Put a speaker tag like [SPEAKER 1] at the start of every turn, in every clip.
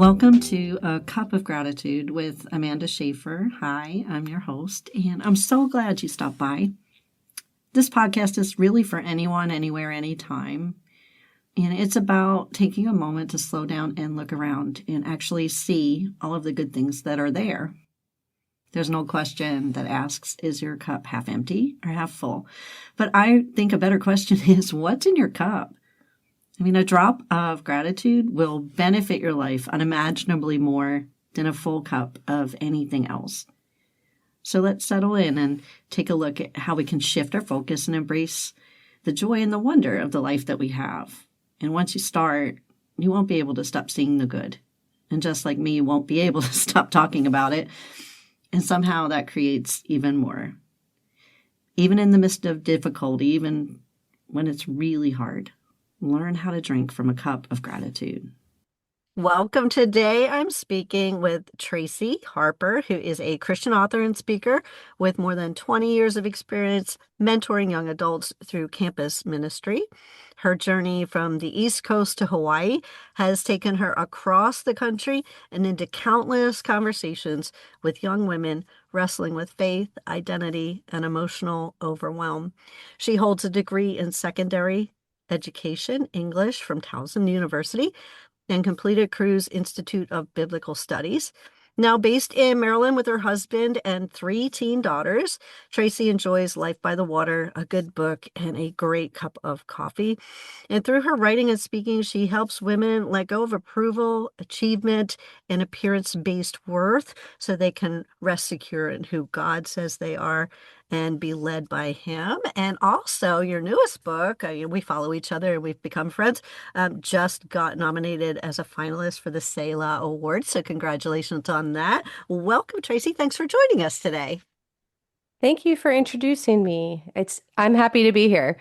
[SPEAKER 1] Welcome to A Cup of Gratitude with Amanda Schaefer. Hi, I'm your host, and I'm so glad you stopped by. This podcast is really for anyone, anywhere, anytime. And it's about taking a moment to slow down and look around and actually see all of the good things that are there. There's no question that asks, is your cup half empty or half full? But I think a better question is, what's in your cup? I mean, a drop of gratitude will benefit your life unimaginably more than a full cup of anything else. So let's settle in and take a look at how we can shift our focus and embrace the joy and the wonder of the life that we have. And once you start, you won't be able to stop seeing the good. And just like me, you won't be able to stop talking about it. And somehow that creates even more. Even in the midst of difficulty, even when it's really hard. Learn how to drink from a cup of gratitude. Welcome. Today I'm speaking with Tracy Harper, who is a Christian author and speaker with more than 20 years of experience mentoring young adults through campus ministry. Her journey from the East Coast to Hawaii has taken her across the country and into countless conversations with young women wrestling with faith, identity, and emotional overwhelm. She holds a degree in secondary education, English from Towson University, and completed Cruz Institute of Biblical Studies. Now based in Maryland with her husband and 3 teen daughters, Tracy enjoys life by the water, a good book, and a great cup of coffee. And through her writing and speaking, she helps women let go of approval, achievement, and appearance-based worth so they can rest secure in who God says they are and be led by him. And also your newest book, we follow each other and we've become friends, just got nominated as a finalist for the Selah Award. So congratulations on that. Welcome, Tracy. Thanks for joining us today.
[SPEAKER 2] Thank you for introducing me. I'm happy to be here.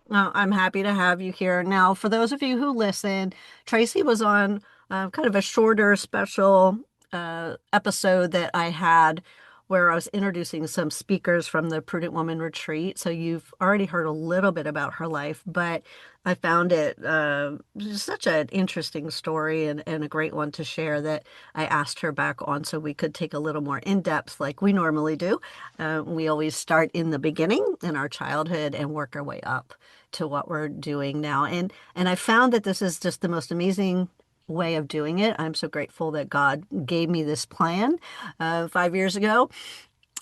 [SPEAKER 1] I'm happy to have you here. Now, for those of you who listen, Tracy was on kind of a shorter special episode that I had where I was introducing some speakers from the Prudent Woman Retreat. So you've already heard a little bit about her life, but I found it such an interesting story and a great one to share that I asked her back on so we could take a little more in depth like we normally do. We always start in the beginning in our childhood and work our way up to what we're doing now. And I found that this is just the most amazing way of doing it. I'm so grateful that God gave me this plan 5 years ago,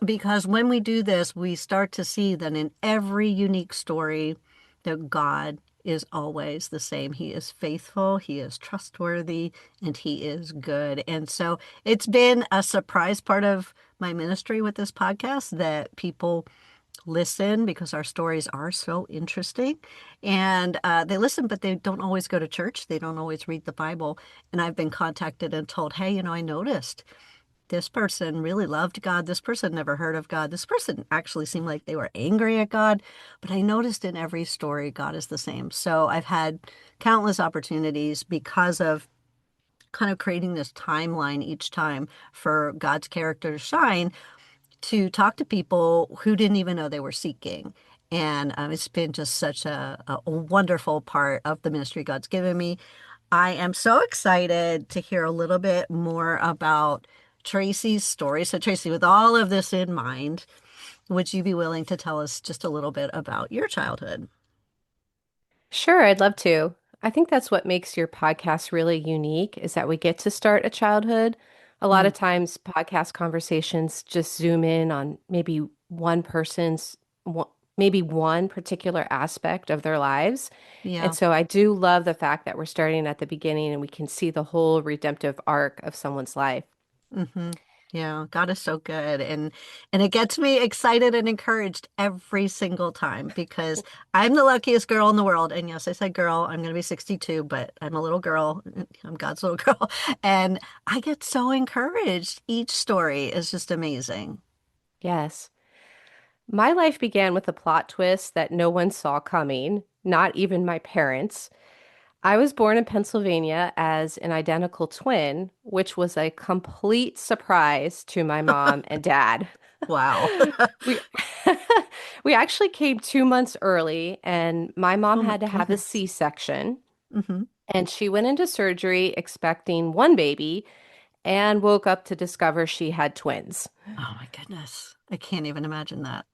[SPEAKER 1] because when we do this, we start to see that in every unique story that God is always the same. He is faithful, he is trustworthy, and he is good. And so it's been a surprise part of my ministry with this podcast that people listen because our stories are so interesting, and they listen, but they don't always go to church, they don't always read the Bible. And I've been contacted and told, hey, I noticed this person really loved God, this person never heard of God, this person actually seemed like they were angry at God, but I noticed in every story God is the same. So I've had countless opportunities because of kind of creating this timeline each time for God's character to shine, to talk to people who didn't even know they were seeking. And it's been just such a wonderful part of the ministry God's given me. I am so excited to hear a little bit more about Tracy's story. So, Tracy, with all of this in mind, would you be willing to tell us just a little bit about your childhood?
[SPEAKER 2] Sure, I'd love to. I think that's what makes your podcast really unique is that we get to start at childhood. A lot
[SPEAKER 1] Mm,
[SPEAKER 2] of times podcast conversations just zoom in on maybe one particular aspect of their lives. And
[SPEAKER 1] yeah.
[SPEAKER 2] so I do love the fact that we're starting at the beginning and we can see the whole redemptive arc of someone's life.
[SPEAKER 1] hmm Yeah, God is so good. And it gets me excited and encouraged every single time because I'm the luckiest girl in the world. And yes, I said girl, I'm going to be 62, but I'm a little girl. I'm God's little girl. And I get so encouraged. Each story is just amazing.
[SPEAKER 2] Yes. My life began with a plot twist that no one saw coming, not even my parents. I was born in Pennsylvania as an identical twin, which was a complete surprise to my mom and dad.
[SPEAKER 1] Wow.
[SPEAKER 2] We we actually came 2 months early, and my mom
[SPEAKER 1] Oh my
[SPEAKER 2] had to have a
[SPEAKER 1] goodness.
[SPEAKER 2] C-section.
[SPEAKER 1] Hmm.
[SPEAKER 2] And she went into surgery expecting one baby and woke up to discover she had twins.
[SPEAKER 1] Oh my goodness. I can't even imagine that.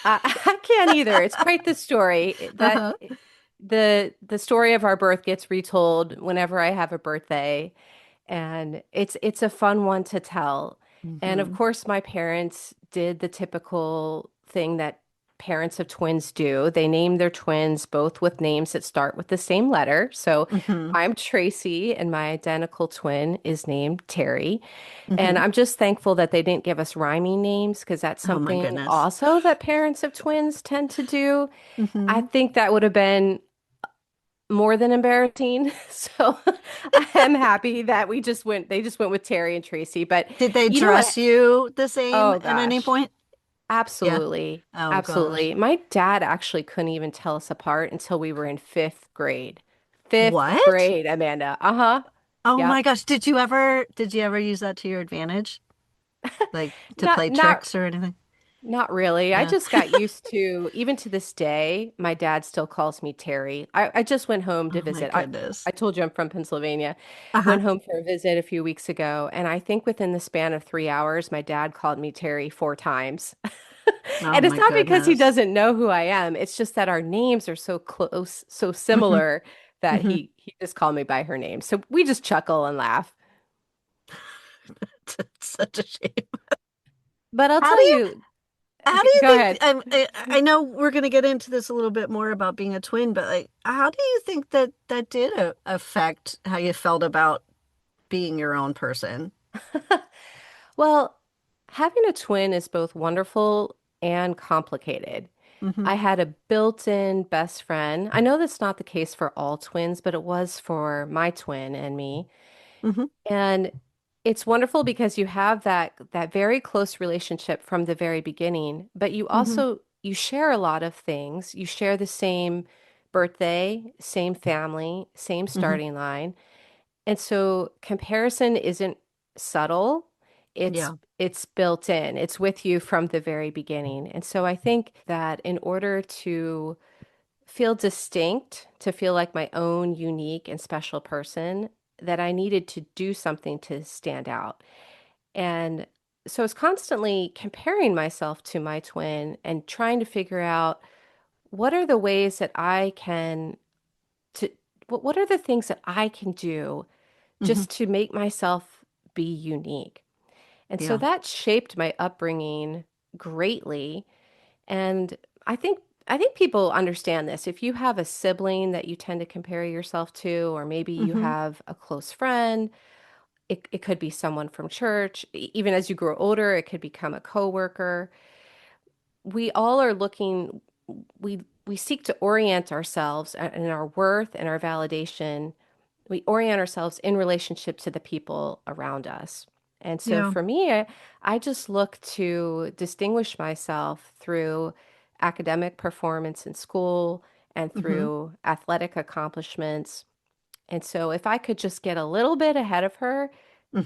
[SPEAKER 2] I can't either. It's quite the story that
[SPEAKER 1] Uh-huh.
[SPEAKER 2] the story of our birth gets retold whenever I have a birthday, and it's a fun one to tell. And of
[SPEAKER 1] Hmm.
[SPEAKER 2] course, my parents did the typical thing that parents of twins do. They named their twins both with names that start with the same letter. So
[SPEAKER 1] Hmm.
[SPEAKER 2] I'm Tracy, and my identical twin is named Terry. And
[SPEAKER 1] Hmm.
[SPEAKER 2] I'm just thankful that they didn't give us rhyming names because that's
[SPEAKER 1] Oh my
[SPEAKER 2] something
[SPEAKER 1] goodness.
[SPEAKER 2] also that parents of twins tend to do. I
[SPEAKER 1] Hmm.
[SPEAKER 2] think that would have been more than embarrassing. So I am happy that they just went with Terry and Tracy. But
[SPEAKER 1] Did they
[SPEAKER 2] you know what?
[SPEAKER 1] dress you the same
[SPEAKER 2] Oh
[SPEAKER 1] at any
[SPEAKER 2] gosh,
[SPEAKER 1] point? Yeah.
[SPEAKER 2] absolutely.
[SPEAKER 1] Oh gosh.
[SPEAKER 2] Absolutely. My dad actually couldn't even tell us apart until we were in fifth grade. Fifth
[SPEAKER 1] What?
[SPEAKER 2] grade, Amanda. Uh-huh.
[SPEAKER 1] Oh my
[SPEAKER 2] Yep.
[SPEAKER 1] gosh. Did you ever use that to your advantage? Like to
[SPEAKER 2] Not
[SPEAKER 1] play
[SPEAKER 2] not
[SPEAKER 1] tricks or anything?
[SPEAKER 2] Not really. I
[SPEAKER 1] Yeah.
[SPEAKER 2] just got used to, even to this day, my dad still calls me Terry. I just went home to
[SPEAKER 1] Oh my
[SPEAKER 2] visit.
[SPEAKER 1] goodness.
[SPEAKER 2] I told you I'm from Pennsylvania.
[SPEAKER 1] Uh-huh.
[SPEAKER 2] Went home for a visit a few weeks ago, and I think within the span of 3 hours, my dad called me Terry 4 times.
[SPEAKER 1] Oh
[SPEAKER 2] And it's
[SPEAKER 1] my
[SPEAKER 2] not because he
[SPEAKER 1] goodness.
[SPEAKER 2] doesn't know who I am. It's just that our names are so close, so similar that
[SPEAKER 1] Hmm.
[SPEAKER 2] he just called me by her name. So we just chuckle and laugh.
[SPEAKER 1] It's such a shame.
[SPEAKER 2] But I'll
[SPEAKER 1] How do
[SPEAKER 2] tell
[SPEAKER 1] you
[SPEAKER 2] you,
[SPEAKER 1] how do you
[SPEAKER 2] go
[SPEAKER 1] think
[SPEAKER 2] ahead.
[SPEAKER 1] I know we're going to get into this a little bit more about being a twin, but like how do you think that that did affect how you felt about being your own person?
[SPEAKER 2] Well, having a twin is both wonderful and complicated.
[SPEAKER 1] Hmm.
[SPEAKER 2] I had a built-in best friend. I know that's not the case for all twins, but it was for my twin and me.
[SPEAKER 1] Hmm.
[SPEAKER 2] And it's wonderful because you have that very close relationship from the very beginning, but
[SPEAKER 1] Hmm.
[SPEAKER 2] you share a lot of things. You share the same birthday, same family, same
[SPEAKER 1] Hmm.
[SPEAKER 2] starting line. And so comparison isn't subtle.
[SPEAKER 1] Yeah.
[SPEAKER 2] It's built in. It's with you from the very beginning. And so I think that in order to feel distinct, to feel like my own unique and special person, that I needed to do something to stand out. And so I was constantly comparing myself to my twin and trying to figure out what are the ways that I can to what are the things that I can do
[SPEAKER 1] Hmm.
[SPEAKER 2] just to make myself be unique. And so
[SPEAKER 1] Yeah.
[SPEAKER 2] that shaped my upbringing greatly. And I think I think people understand this. If you have a sibling that you tend to compare yourself to, or maybe you
[SPEAKER 1] Hmm.
[SPEAKER 2] have a close friend, it could be someone from church. Even as you grow older, it could become a coworker. We all are looking, we seek to orient ourselves and our worth and our validation, we orient ourselves in relationship to the people around us. And so
[SPEAKER 1] Yeah.
[SPEAKER 2] for me, I just look to distinguish myself through academic performance in school and
[SPEAKER 1] Hmm.
[SPEAKER 2] through athletic accomplishments. And so if I could just get a little bit ahead of her,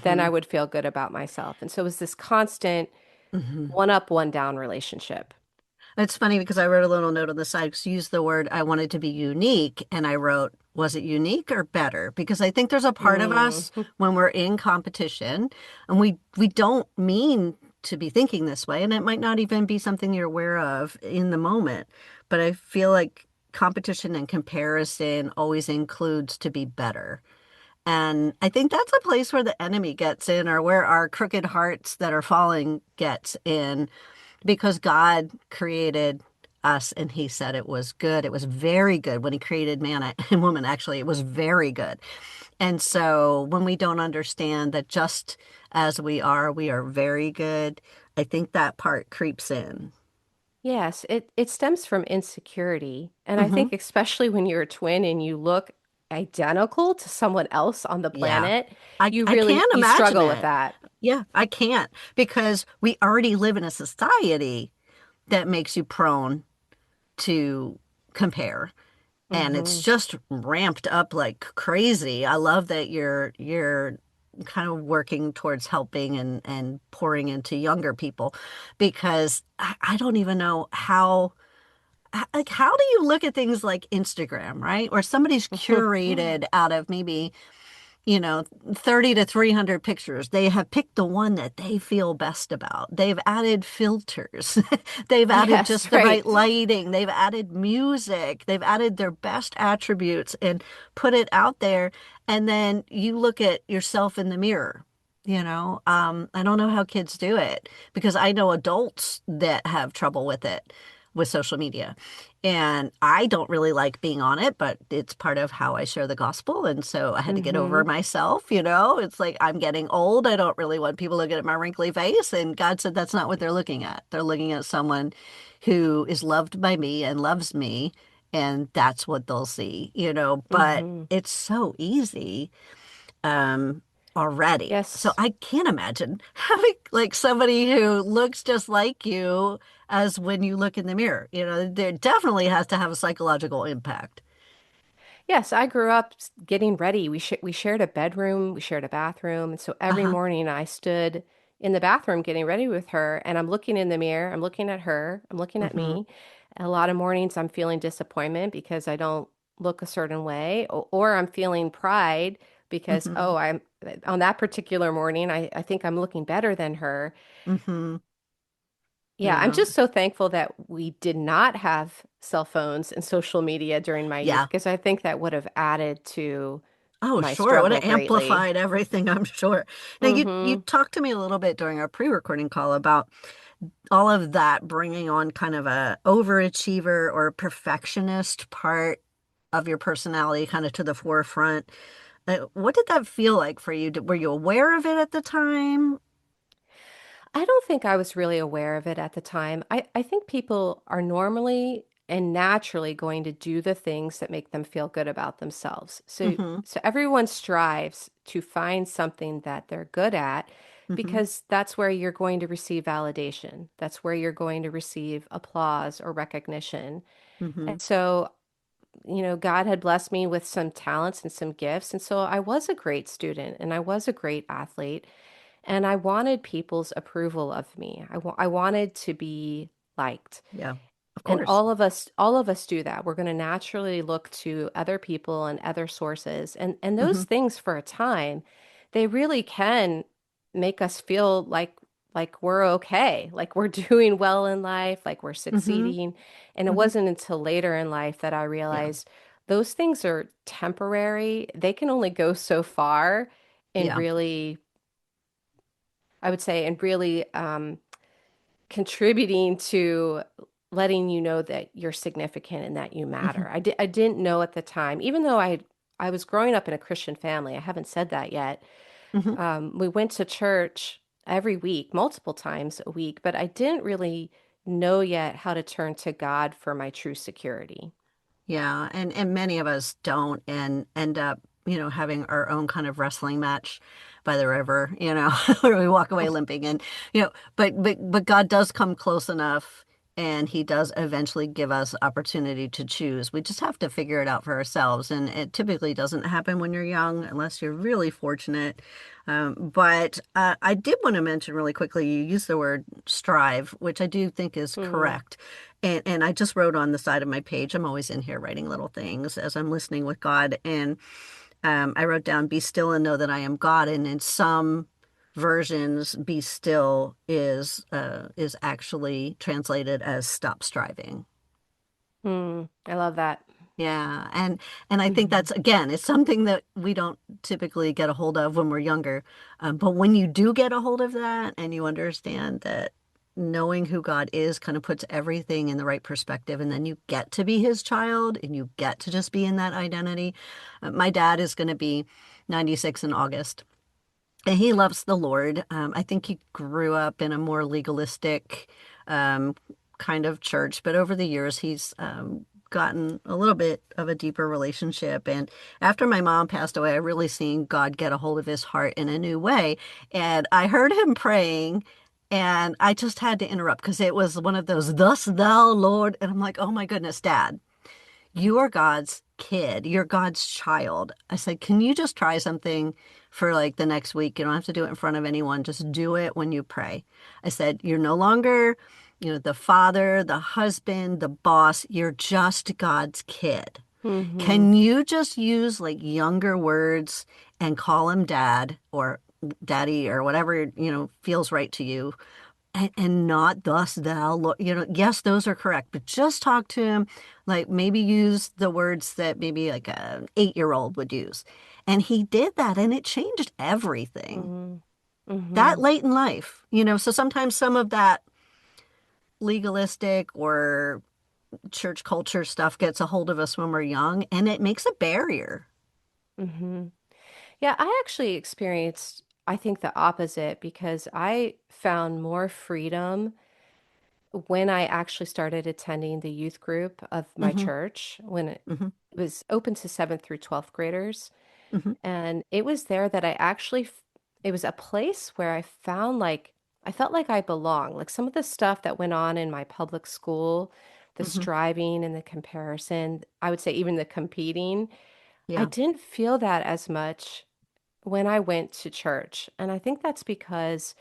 [SPEAKER 2] then I
[SPEAKER 1] Hmm.
[SPEAKER 2] would feel good about myself. And so it was this constant
[SPEAKER 1] Hmm.
[SPEAKER 2] one up, one down relationship.
[SPEAKER 1] It's funny because I wrote a little note on the side because you used the word I wanted to be unique, and I wrote, was it unique or better? Because I think there's a part of
[SPEAKER 2] Mm.
[SPEAKER 1] us when we're in competition, and we don't mean to be thinking this way, and it might not even be something you're aware of in the moment. But I feel like competition and comparison always includes to be better. And I think that's a place where the enemy gets in, or where our crooked hearts that are falling gets in, because God created us and he said it was good. It was very good when he created man and woman. Actually, it was very good. And so when we don't understand that just as we are very good, I think that part creeps in.
[SPEAKER 2] Yes, it stems from insecurity. And I
[SPEAKER 1] Hmm.
[SPEAKER 2] think especially when you're a twin and you look identical to someone else on the
[SPEAKER 1] Yeah.
[SPEAKER 2] planet,
[SPEAKER 1] I can't
[SPEAKER 2] you
[SPEAKER 1] imagine
[SPEAKER 2] struggle with
[SPEAKER 1] it.
[SPEAKER 2] that.
[SPEAKER 1] Yeah, I can't because we already live in a society that makes you prone to compare. And it's
[SPEAKER 2] Hmm.
[SPEAKER 1] just ramped up like crazy. I love that you're kind of working towards helping and pouring into younger people because I don't even know how like, how do you look at things like Instagram, right? Or somebody's curated out of maybe, 30 to 300 pictures. They have picked the one that they feel best about. They've added filters. They've added
[SPEAKER 2] Yes,
[SPEAKER 1] just the
[SPEAKER 2] right.
[SPEAKER 1] right lighting. They've added music. They've added their best attributes and put it out there. And then you look at yourself in the mirror. I don't know how kids do it because I know adults that have trouble with it with social media. And I don't really like being on it, but it's part of how I share the gospel. And so I had to get over
[SPEAKER 2] Hmm.
[SPEAKER 1] myself, It's like I'm getting old. I don't really want people looking at my wrinkly face. And God said that's not what they're looking at. They're looking at someone who is loved by me and loves me. And that's what they'll see. But
[SPEAKER 2] Hmm.
[SPEAKER 1] it's so easy um already. So
[SPEAKER 2] Yes.
[SPEAKER 1] I can't imagine having like somebody who looks just like you as when you look in the mirror. There definitely has to have a psychological impact.
[SPEAKER 2] Yes, I grew up getting ready. We shared a bedroom, we shared a bathroom, and so every
[SPEAKER 1] Uh-huh.
[SPEAKER 2] morning I stood in the bathroom getting ready with her, and I'm looking in the mirror, I'm looking at her, I'm looking at
[SPEAKER 1] Mm-hmm.
[SPEAKER 2] me. A lot of mornings I'm feeling disappointment because I don't look a certain way, or I'm feeling pride because,
[SPEAKER 1] Mm-hmm.
[SPEAKER 2] oh, I'm on that particular morning, I think I'm looking better than her.
[SPEAKER 1] Mm-hmm.
[SPEAKER 2] Yeah, I'm
[SPEAKER 1] Yeah.
[SPEAKER 2] just so thankful that we did not have cell phones and social media during my youth
[SPEAKER 1] Yeah.
[SPEAKER 2] because I think that would have added to
[SPEAKER 1] Oh,
[SPEAKER 2] my
[SPEAKER 1] sure. It would
[SPEAKER 2] struggle
[SPEAKER 1] have
[SPEAKER 2] greatly.
[SPEAKER 1] amplified everything, I'm sure. Now, you
[SPEAKER 2] Hmm.
[SPEAKER 1] talked to me a little bit during our pre-recording call about all of that bringing on kind of a overachiever or perfectionist part of your personality kind of to the forefront. What did that feel like for you? Were you aware of it at the time?
[SPEAKER 2] I don't think I was really aware of it at the time. I think people are normally and naturally going to do the things that make them feel good about themselves. So
[SPEAKER 1] Mm-hmm.
[SPEAKER 2] so everyone strives to find something that they're good at
[SPEAKER 1] Mm-hmm.
[SPEAKER 2] because that's where you're going to receive validation. That's where you're going to receive applause or recognition.
[SPEAKER 1] Mm-hmm.
[SPEAKER 2] And so, God had blessed me with some talents and some gifts. And so I was a great student and I was a great athlete. And I wanted people's approval of me. I wanted to be liked.
[SPEAKER 1] Yeah, of
[SPEAKER 2] And
[SPEAKER 1] course.
[SPEAKER 2] all of us do that. We're going to naturally look to other people and other sources. And
[SPEAKER 1] Mm-hmm.
[SPEAKER 2] those things for a time, they really can make us feel like we're okay, like we're doing well in life, like we're
[SPEAKER 1] Mm-hmm.
[SPEAKER 2] succeeding. And it
[SPEAKER 1] Mm-hmm.
[SPEAKER 2] wasn't until later in life that I
[SPEAKER 1] Yeah.
[SPEAKER 2] realized those things are temporary. They can only go so far and
[SPEAKER 1] Yeah.
[SPEAKER 2] really, I would say, and really contributing to letting you know that you're significant and that you
[SPEAKER 1] Mm-hmm.
[SPEAKER 2] matter. I didn't know at the time, even though I was growing up in a Christian family. I haven't said that yet.
[SPEAKER 1] Mm-hmm.
[SPEAKER 2] We went to church every week, multiple times a week, but I didn't really know yet how to turn to God for my true security.
[SPEAKER 1] Yeah, and many of us don't and end up, having our own kind of wrestling match by the river, where we walk away limping and, but God does come close enough and he does eventually give us opportunity to choose. We just have to figure it out for ourselves. And it typically doesn't happen when you're young unless you're really fortunate. But I did want to mention really quickly, you used the word strive, which I do think is
[SPEAKER 2] Hmm.
[SPEAKER 1] correct. And I just wrote on the side of my page, I'm always in here writing little things as I'm listening with God. And I wrote down, be still and know that I am God. And in some versions, be still is actually translated as stop striving.
[SPEAKER 2] Hmm. I love that.
[SPEAKER 1] Yeah, and I think
[SPEAKER 2] Hmm.
[SPEAKER 1] that's again, it's something that we don't typically get a hold of when we're younger. But when you do get a hold of that and you understand that knowing who God is kind of puts everything in the right perspective, and then you get to be his child and you get to just be in that identity. My dad is going to be 96 in August. And he loves the Lord. I think he grew up in a more legalistic um, kind of church, but over the years, he's gotten a little bit of a deeper relationship. And after my mom passed away, I really seen God get a hold of his heart in a new way. And I heard him praying, and I just had to interrupt because it was one of those, "Thus thou, Lord." And I'm like, oh my goodness, Dad. You are God's kid. You're God's child. I said, can you just try something for like the next week? You don't have to do it in front of anyone. Just do it when you pray. I said, you're no longer, the father, the husband, the boss, you're just God's kid.
[SPEAKER 2] Mm-hmm.
[SPEAKER 1] Can you just use like younger words and call him dad or daddy or whatever, feels right to you? And not thus thou, yes, those are correct, but just talk to him, like maybe use the words that maybe like an 8-year-old would use. And he did that and it changed everything
[SPEAKER 2] Mm-hmm.
[SPEAKER 1] that
[SPEAKER 2] Mm-hmm.
[SPEAKER 1] late in life, so sometimes some of that legalistic or church culture stuff gets a hold of us when we're young and it makes a barrier.
[SPEAKER 2] Mm-hmm. Yeah, I actually experienced, I think, the opposite because I found more freedom when I actually started attending the youth group of my
[SPEAKER 1] Hmm.
[SPEAKER 2] church, when it
[SPEAKER 1] Hmm.
[SPEAKER 2] was open to 7th through 12th graders.
[SPEAKER 1] Hmm.
[SPEAKER 2] And it was there that it was a place where I found like, I felt like I belonged. Like some of the stuff that went on in my public school, the
[SPEAKER 1] Hmm.
[SPEAKER 2] striving and the comparison, I would say even the competing, I
[SPEAKER 1] Yeah,
[SPEAKER 2] didn't feel that as much when I went to church. And I think that's because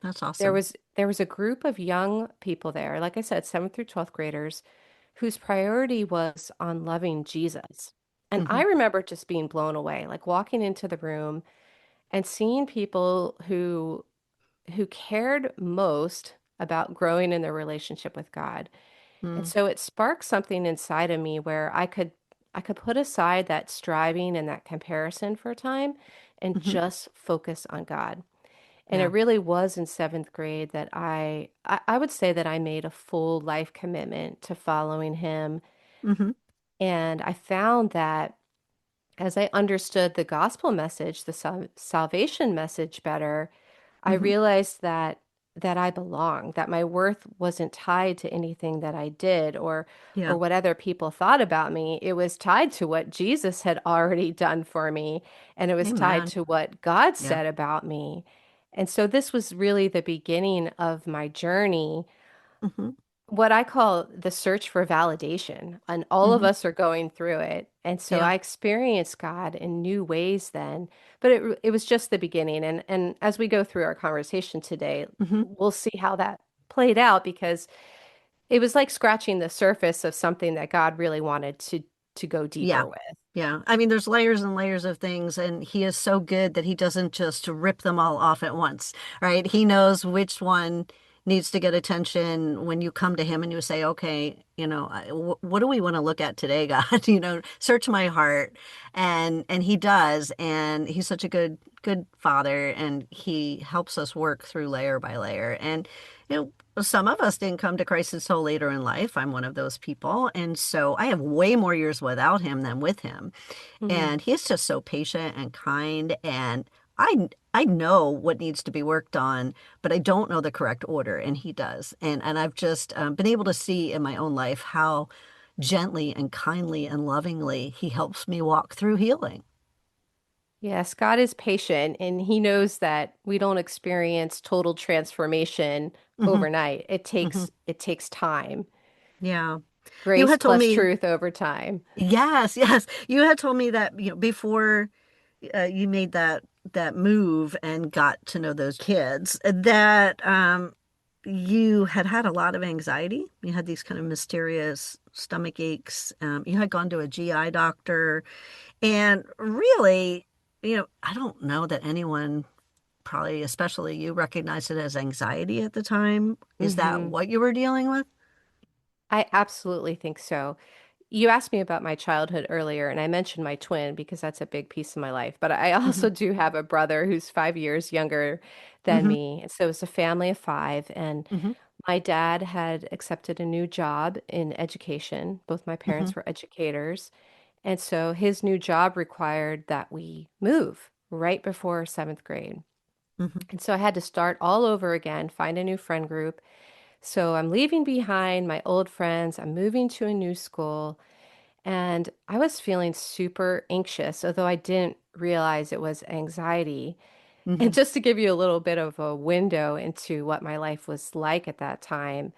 [SPEAKER 1] that's
[SPEAKER 2] there
[SPEAKER 1] awesome.
[SPEAKER 2] was there was a group of young people there, like I said, 7th through 12th graders, whose priority was on loving Jesus. And
[SPEAKER 1] Hmm.
[SPEAKER 2] I remember just being blown away, like walking into the room and seeing people who cared most about growing in their relationship with God. And
[SPEAKER 1] Mm.
[SPEAKER 2] so it sparked something inside of me where I could put aside that striving and that comparison for a time and
[SPEAKER 1] Hmm.
[SPEAKER 2] just focus on God. And it
[SPEAKER 1] Yeah.
[SPEAKER 2] really was in 7th grade that I would say that I made a full life commitment to following him.
[SPEAKER 1] Hmm.
[SPEAKER 2] And I found that as I understood the gospel message, the salvation message better, I
[SPEAKER 1] Hmm.
[SPEAKER 2] realized that I belonged, that my worth wasn't tied to anything that I did or
[SPEAKER 1] Yeah.
[SPEAKER 2] what other people thought about me. It was tied to what Jesus had already done for me, and it was tied
[SPEAKER 1] Amen.
[SPEAKER 2] to what God
[SPEAKER 1] Yeah.
[SPEAKER 2] said about me. And so this was really the beginning of my journey,
[SPEAKER 1] Hmm.
[SPEAKER 2] what I call the search for validation, and all of
[SPEAKER 1] Hmm.
[SPEAKER 2] us are going through it. And so
[SPEAKER 1] Yeah.
[SPEAKER 2] I experienced God in new ways then, but it was just the beginning. And as we go through our conversation today,
[SPEAKER 1] Hmm.
[SPEAKER 2] we'll see how that played out because it was like scratching the surface of something that God really wanted to go
[SPEAKER 1] Yeah.
[SPEAKER 2] deeper with.
[SPEAKER 1] Yeah. I mean, there's layers and layers of things, and he is so good that he doesn't just rip them all off at once, right? He knows which one needs to get attention when you come to him and you say, okay, what do we want to look at today, God? Search my heart. And he does, and he's such a good father, and he helps us work through layer by layer. And some of us didn't come to Christ until later in life. I'm one of those people. And so I have way more years without him than with him.
[SPEAKER 2] Mhm.
[SPEAKER 1] And he's just so patient and kind. And I know what needs to be worked on, but I don't know the correct order. And he does. And I've just been able to see in my own life how gently and kindly and lovingly he helps me walk through healing.
[SPEAKER 2] Yes, God is patient and he knows that we don't experience total transformation
[SPEAKER 1] Hmm.
[SPEAKER 2] overnight. It
[SPEAKER 1] Hmm.
[SPEAKER 2] takes time.
[SPEAKER 1] Yeah. You
[SPEAKER 2] Grace
[SPEAKER 1] had told
[SPEAKER 2] plus
[SPEAKER 1] me,
[SPEAKER 2] truth over time.
[SPEAKER 1] yes, yes. You had told me that, before you made that move and got to know those kids, that you had a lot of anxiety. You had these kind of mysterious stomach aches. You had gone to a GI doctor, and really, I don't know that anyone, probably especially you, recognized it as anxiety at the time. Is that
[SPEAKER 2] Hmm.
[SPEAKER 1] what you were dealing with?
[SPEAKER 2] I absolutely think so. You asked me about my childhood earlier, and I mentioned my twin because that's a big piece of my life. But I
[SPEAKER 1] Hmm.
[SPEAKER 2] also do have a brother who's 5 years younger than
[SPEAKER 1] Hmm.
[SPEAKER 2] me. And so it's a family of five. And
[SPEAKER 1] Hmm.
[SPEAKER 2] my dad had accepted a new job in education. Both my
[SPEAKER 1] Hmm.
[SPEAKER 2] parents were educators. And so his new job required that we move right before 7th grade.
[SPEAKER 1] Hmm.
[SPEAKER 2] And so I had to start all over again, find a new friend group. So I'm leaving behind my old friends. I'm moving to a new school. And I was feeling super anxious, although I didn't realize it was anxiety.
[SPEAKER 1] Hmm.
[SPEAKER 2] And just to give you a little bit of a window into what my life was like at that time,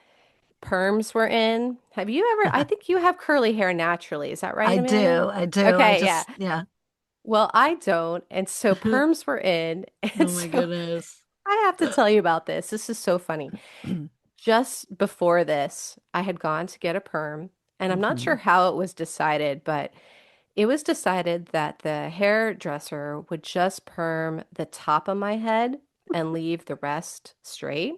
[SPEAKER 2] perms were in. Have you ever? I think you have curly hair naturally. Is that right,
[SPEAKER 1] I
[SPEAKER 2] Amanda?
[SPEAKER 1] do. I do. I
[SPEAKER 2] Okay, yeah.
[SPEAKER 1] just, yeah.
[SPEAKER 2] Well, I don't. And so perms were in. And
[SPEAKER 1] Oh my
[SPEAKER 2] so
[SPEAKER 1] goodness.
[SPEAKER 2] I have to tell you about this. This is so funny. just before this, I had gone to get a perm, and I'm not
[SPEAKER 1] Hmm.
[SPEAKER 2] sure how it was decided, but it was decided that the hairdresser would just perm the top of my head and leave the rest straight.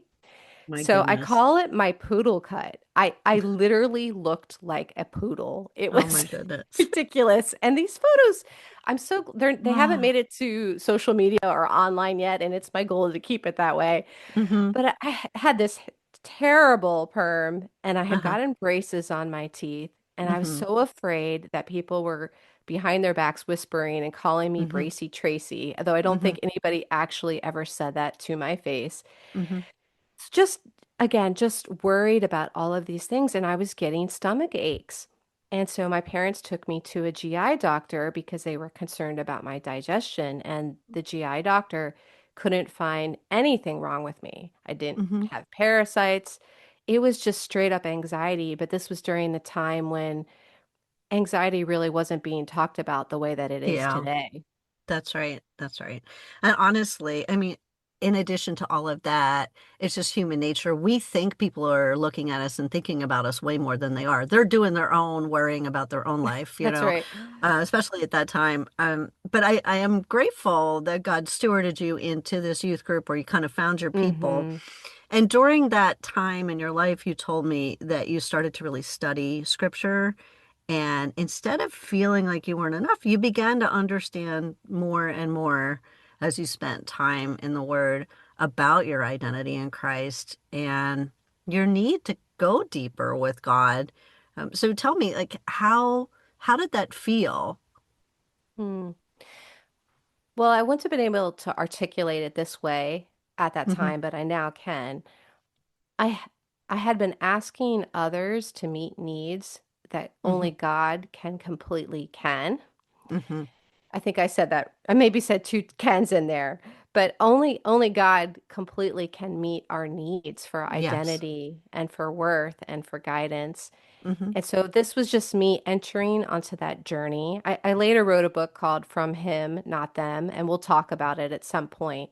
[SPEAKER 1] My
[SPEAKER 2] So I
[SPEAKER 1] goodness.
[SPEAKER 2] call it my poodle cut. I literally looked like a poodle. It
[SPEAKER 1] Oh my
[SPEAKER 2] was
[SPEAKER 1] goodness.
[SPEAKER 2] ridiculous. And these photos, they haven't
[SPEAKER 1] Ah.
[SPEAKER 2] made it to social media or online yet, and it's my goal to keep it that way.
[SPEAKER 1] Hmm.
[SPEAKER 2] But I had this terrible perm, and I had
[SPEAKER 1] Uh-huh.
[SPEAKER 2] gotten braces on my teeth, and I was
[SPEAKER 1] Hmm.
[SPEAKER 2] so afraid that people were behind their backs whispering and calling me
[SPEAKER 1] Hmm.
[SPEAKER 2] Bracy Tracy, although I don't
[SPEAKER 1] Hmm.
[SPEAKER 2] think anybody actually ever said that to my face.
[SPEAKER 1] Hmm.
[SPEAKER 2] Just again, just worried about all of these things, and I was getting stomach aches. And so my parents took me to a GI doctor because they were concerned about my digestion, and the GI doctor couldn't find anything wrong with me. I didn't
[SPEAKER 1] Hmm.
[SPEAKER 2] have parasites. It was just straight up anxiety, but this was during the time when anxiety really wasn't being talked about the way that it is
[SPEAKER 1] Yeah.
[SPEAKER 2] today.
[SPEAKER 1] That's right. That's right. And honestly, I mean, in addition to all of that, it's just human nature. We think people are looking at us and thinking about us way more than they are. They're doing their own, worrying about their own life,
[SPEAKER 2] That's right.
[SPEAKER 1] especially at that time. But I am grateful that God stewarded you into this youth group where you kind of found your people.
[SPEAKER 2] Mm-hmm.
[SPEAKER 1] And during that time in your life, you told me that you started to really study scripture. And instead of feeling like you weren't enough, you began to understand more and more as you spent time in the Word about your identity in Christ and your need to go deeper with God. So tell me, like, how did that feel?
[SPEAKER 2] Hmm. Well, I wouldn't have been able to articulate it this way at that
[SPEAKER 1] Hmm.
[SPEAKER 2] time, but I now can. I I had been asking others to meet needs that
[SPEAKER 1] Hmm.
[SPEAKER 2] only God can.
[SPEAKER 1] Hmm.
[SPEAKER 2] I think I said that. I maybe said two cans in there, but only God completely can meet our needs for
[SPEAKER 1] Yes.
[SPEAKER 2] identity and for worth and for guidance.
[SPEAKER 1] Hmm.
[SPEAKER 2] And so this was just me entering onto that journey. I later wrote a book called From Him, Not Them, and we'll talk about it at some point.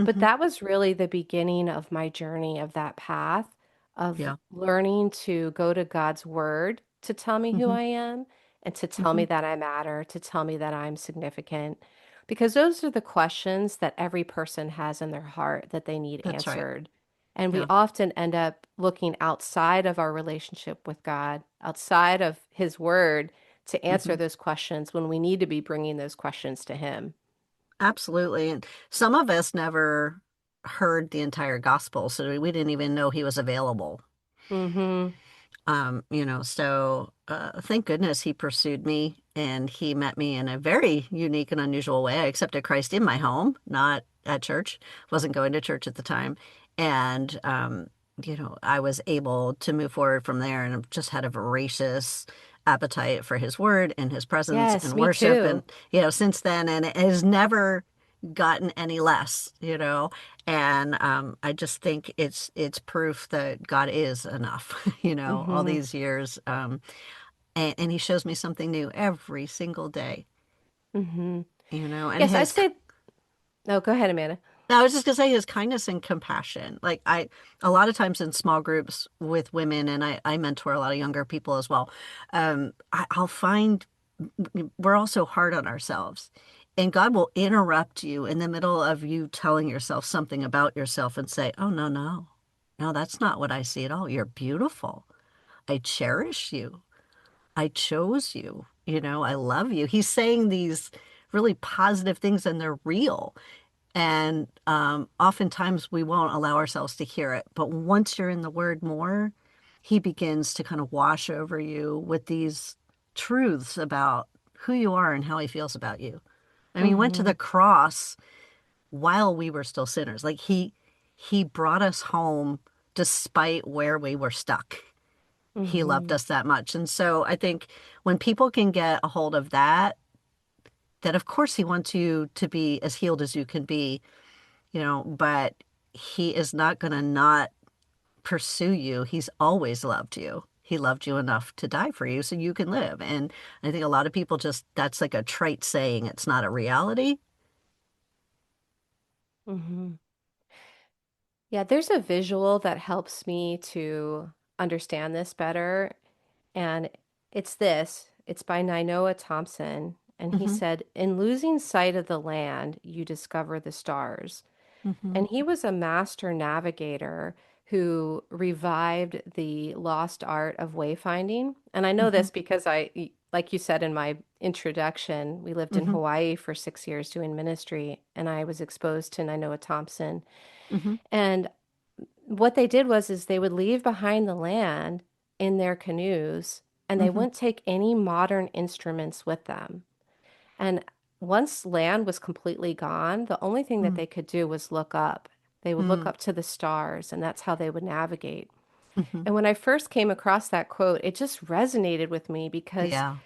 [SPEAKER 2] But
[SPEAKER 1] Hmm.
[SPEAKER 2] that was really the beginning of my journey of that path of
[SPEAKER 1] Yeah.
[SPEAKER 2] learning to go to God's word to tell me who
[SPEAKER 1] Hmm.
[SPEAKER 2] I am and to tell
[SPEAKER 1] Hmm.
[SPEAKER 2] me that I matter, to tell me that I'm significant. Because those are the questions that every person has in their heart that they need
[SPEAKER 1] That's right.
[SPEAKER 2] answered. And we
[SPEAKER 1] Yeah.
[SPEAKER 2] often end up looking outside of our relationship with God, outside of His Word, to answer
[SPEAKER 1] Hmm.
[SPEAKER 2] those questions when we need to be bringing those questions to Him.
[SPEAKER 1] Absolutely. And some of us never heard the entire gospel, so we didn't even know he was available.
[SPEAKER 2] Mm-hmm.
[SPEAKER 1] Thank goodness he pursued me and he met me in a very unique and unusual way. I accepted Christ in my home, not at church. Wasn't going to church at the time. And I was able to move forward from there and I've just had a voracious appetite for his word and his presence
[SPEAKER 2] Yes,
[SPEAKER 1] and
[SPEAKER 2] me
[SPEAKER 1] worship. And,
[SPEAKER 2] too.
[SPEAKER 1] since then, and it has never gotten any less. And I just think it's proof that God is enough, all
[SPEAKER 2] Mm-hmm.
[SPEAKER 1] these years. And he shows me something new every single day,
[SPEAKER 2] Mm-hmm.
[SPEAKER 1] and
[SPEAKER 2] Yes, I'd say, oh, go ahead, Amanda.
[SPEAKER 1] I was just gonna say his kindness and compassion. Like a lot of times in small groups with women, and I mentor a lot of younger people as well. I'll find we're also hard on ourselves. And God will interrupt you in the middle of you telling yourself something about yourself and say, "Oh, no, no. No, that's not what I see at all. You're beautiful. I cherish you. I chose you. I love you." He's saying these really positive things and they're real. And oftentimes we won't allow ourselves to hear it. But once you're in the word more, he begins to kind of wash over you with these truths about who you are and how he feels about you. I mean, he went to
[SPEAKER 2] Mm-hmm.
[SPEAKER 1] the cross while we were still sinners. Like he brought us home despite where we were stuck. He loved
[SPEAKER 2] Mm-hmm.
[SPEAKER 1] us that much. And so I think when people can get a hold of that, that of course he wants you to be as healed as you can be, but he is not going to not pursue you. He's always loved you. He loved you enough to die for you so you can live. And I think a lot of people just, that's like a trite saying. It's not a reality.
[SPEAKER 2] Mm-hmm. Yeah, there's a visual that helps me to understand this better, and it's this. It's by Nainoa Thompson, and he
[SPEAKER 1] Hmm.
[SPEAKER 2] said, "In losing sight of the land, you discover the stars."
[SPEAKER 1] Hmm.
[SPEAKER 2] And he was a master navigator who revived the lost art of wayfinding. And I know
[SPEAKER 1] Hmm.
[SPEAKER 2] this because like you said in my introduction, we lived in
[SPEAKER 1] Hmm.
[SPEAKER 2] Hawaii for 6 years doing ministry, and I was exposed to Nainoa Thompson.
[SPEAKER 1] Hmm.
[SPEAKER 2] And what they did is they would leave behind the land in their canoes, and they
[SPEAKER 1] Hmm.
[SPEAKER 2] wouldn't take any modern instruments with them. And once land was completely gone, the only thing that they could do was look up. They would look
[SPEAKER 1] Hmm.
[SPEAKER 2] up to the stars, and that's how they would navigate.
[SPEAKER 1] Hmm.
[SPEAKER 2] And when I first came across that quote, it just resonated with me
[SPEAKER 1] Yeah.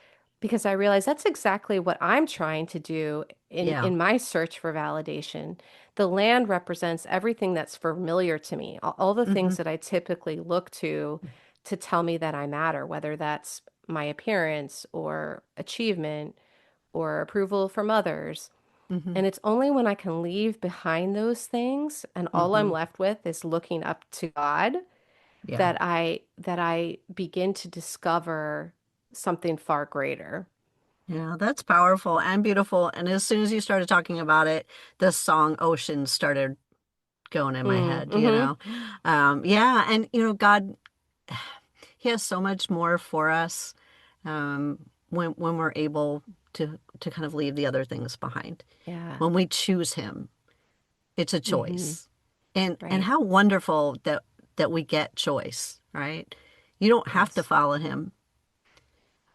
[SPEAKER 2] because I realized that's exactly what I'm trying to do
[SPEAKER 1] Yeah.
[SPEAKER 2] in my search for validation. The land represents everything that's familiar to me, all the
[SPEAKER 1] Hmm.
[SPEAKER 2] things that I typically look to tell me that I matter, whether that's my appearance or achievement or approval from others.
[SPEAKER 1] Hmm.
[SPEAKER 2] And it's only when I can leave behind those things and all I'm
[SPEAKER 1] Hmm.
[SPEAKER 2] left with is looking up to God
[SPEAKER 1] Yeah.
[SPEAKER 2] that I begin to discover something far greater.
[SPEAKER 1] Yeah, that's powerful and beautiful. And as soon as you started talking about it, the song Ocean started going in my head, you
[SPEAKER 2] Mm-hmm.
[SPEAKER 1] know? Yeah, and God, He has so much more for us when we're able to kind of leave the other things behind.
[SPEAKER 2] Yeah.
[SPEAKER 1] When we choose Him, it's a
[SPEAKER 2] Mm-hmm.
[SPEAKER 1] choice. And
[SPEAKER 2] Right.
[SPEAKER 1] how wonderful that we get choice, right? You don't have to
[SPEAKER 2] Yes.
[SPEAKER 1] follow Him.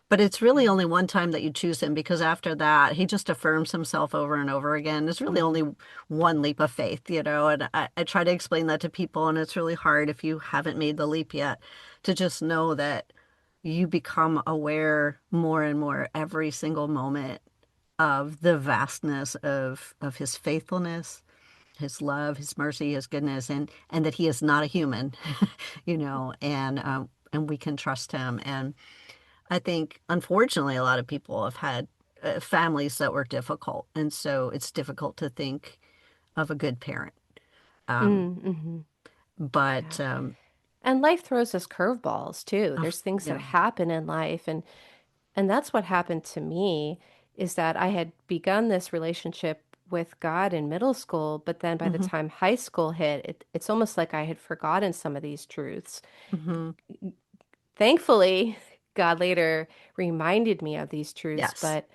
[SPEAKER 1] But it's really
[SPEAKER 2] Yeah.
[SPEAKER 1] only one time that you choose him because after that, he just affirms himself over and over again. There's really
[SPEAKER 2] Mm-hmm.
[SPEAKER 1] only one leap of faith, and I try to explain that to people, and it's really hard if you haven't made the leap yet to just know that you become aware more and more every single moment of the vastness of his faithfulness, his love, his mercy, his goodness, and that he is not a human, and we can trust him. And I think, unfortunately, a lot of people have had families that were difficult, and so it's difficult to think of a good parent. Um,
[SPEAKER 2] Mm-hmm.
[SPEAKER 1] but
[SPEAKER 2] Yeah. And life throws us curveballs too. There's things that
[SPEAKER 1] yeah.
[SPEAKER 2] happen in life and that's what happened to me is that I had begun this relationship with God in middle school, but then by the
[SPEAKER 1] Hmm.
[SPEAKER 2] time high school hit, it's almost like I had forgotten some of these truths.
[SPEAKER 1] Hmm.
[SPEAKER 2] Thankfully, God later reminded me of these truths,
[SPEAKER 1] Yes.
[SPEAKER 2] but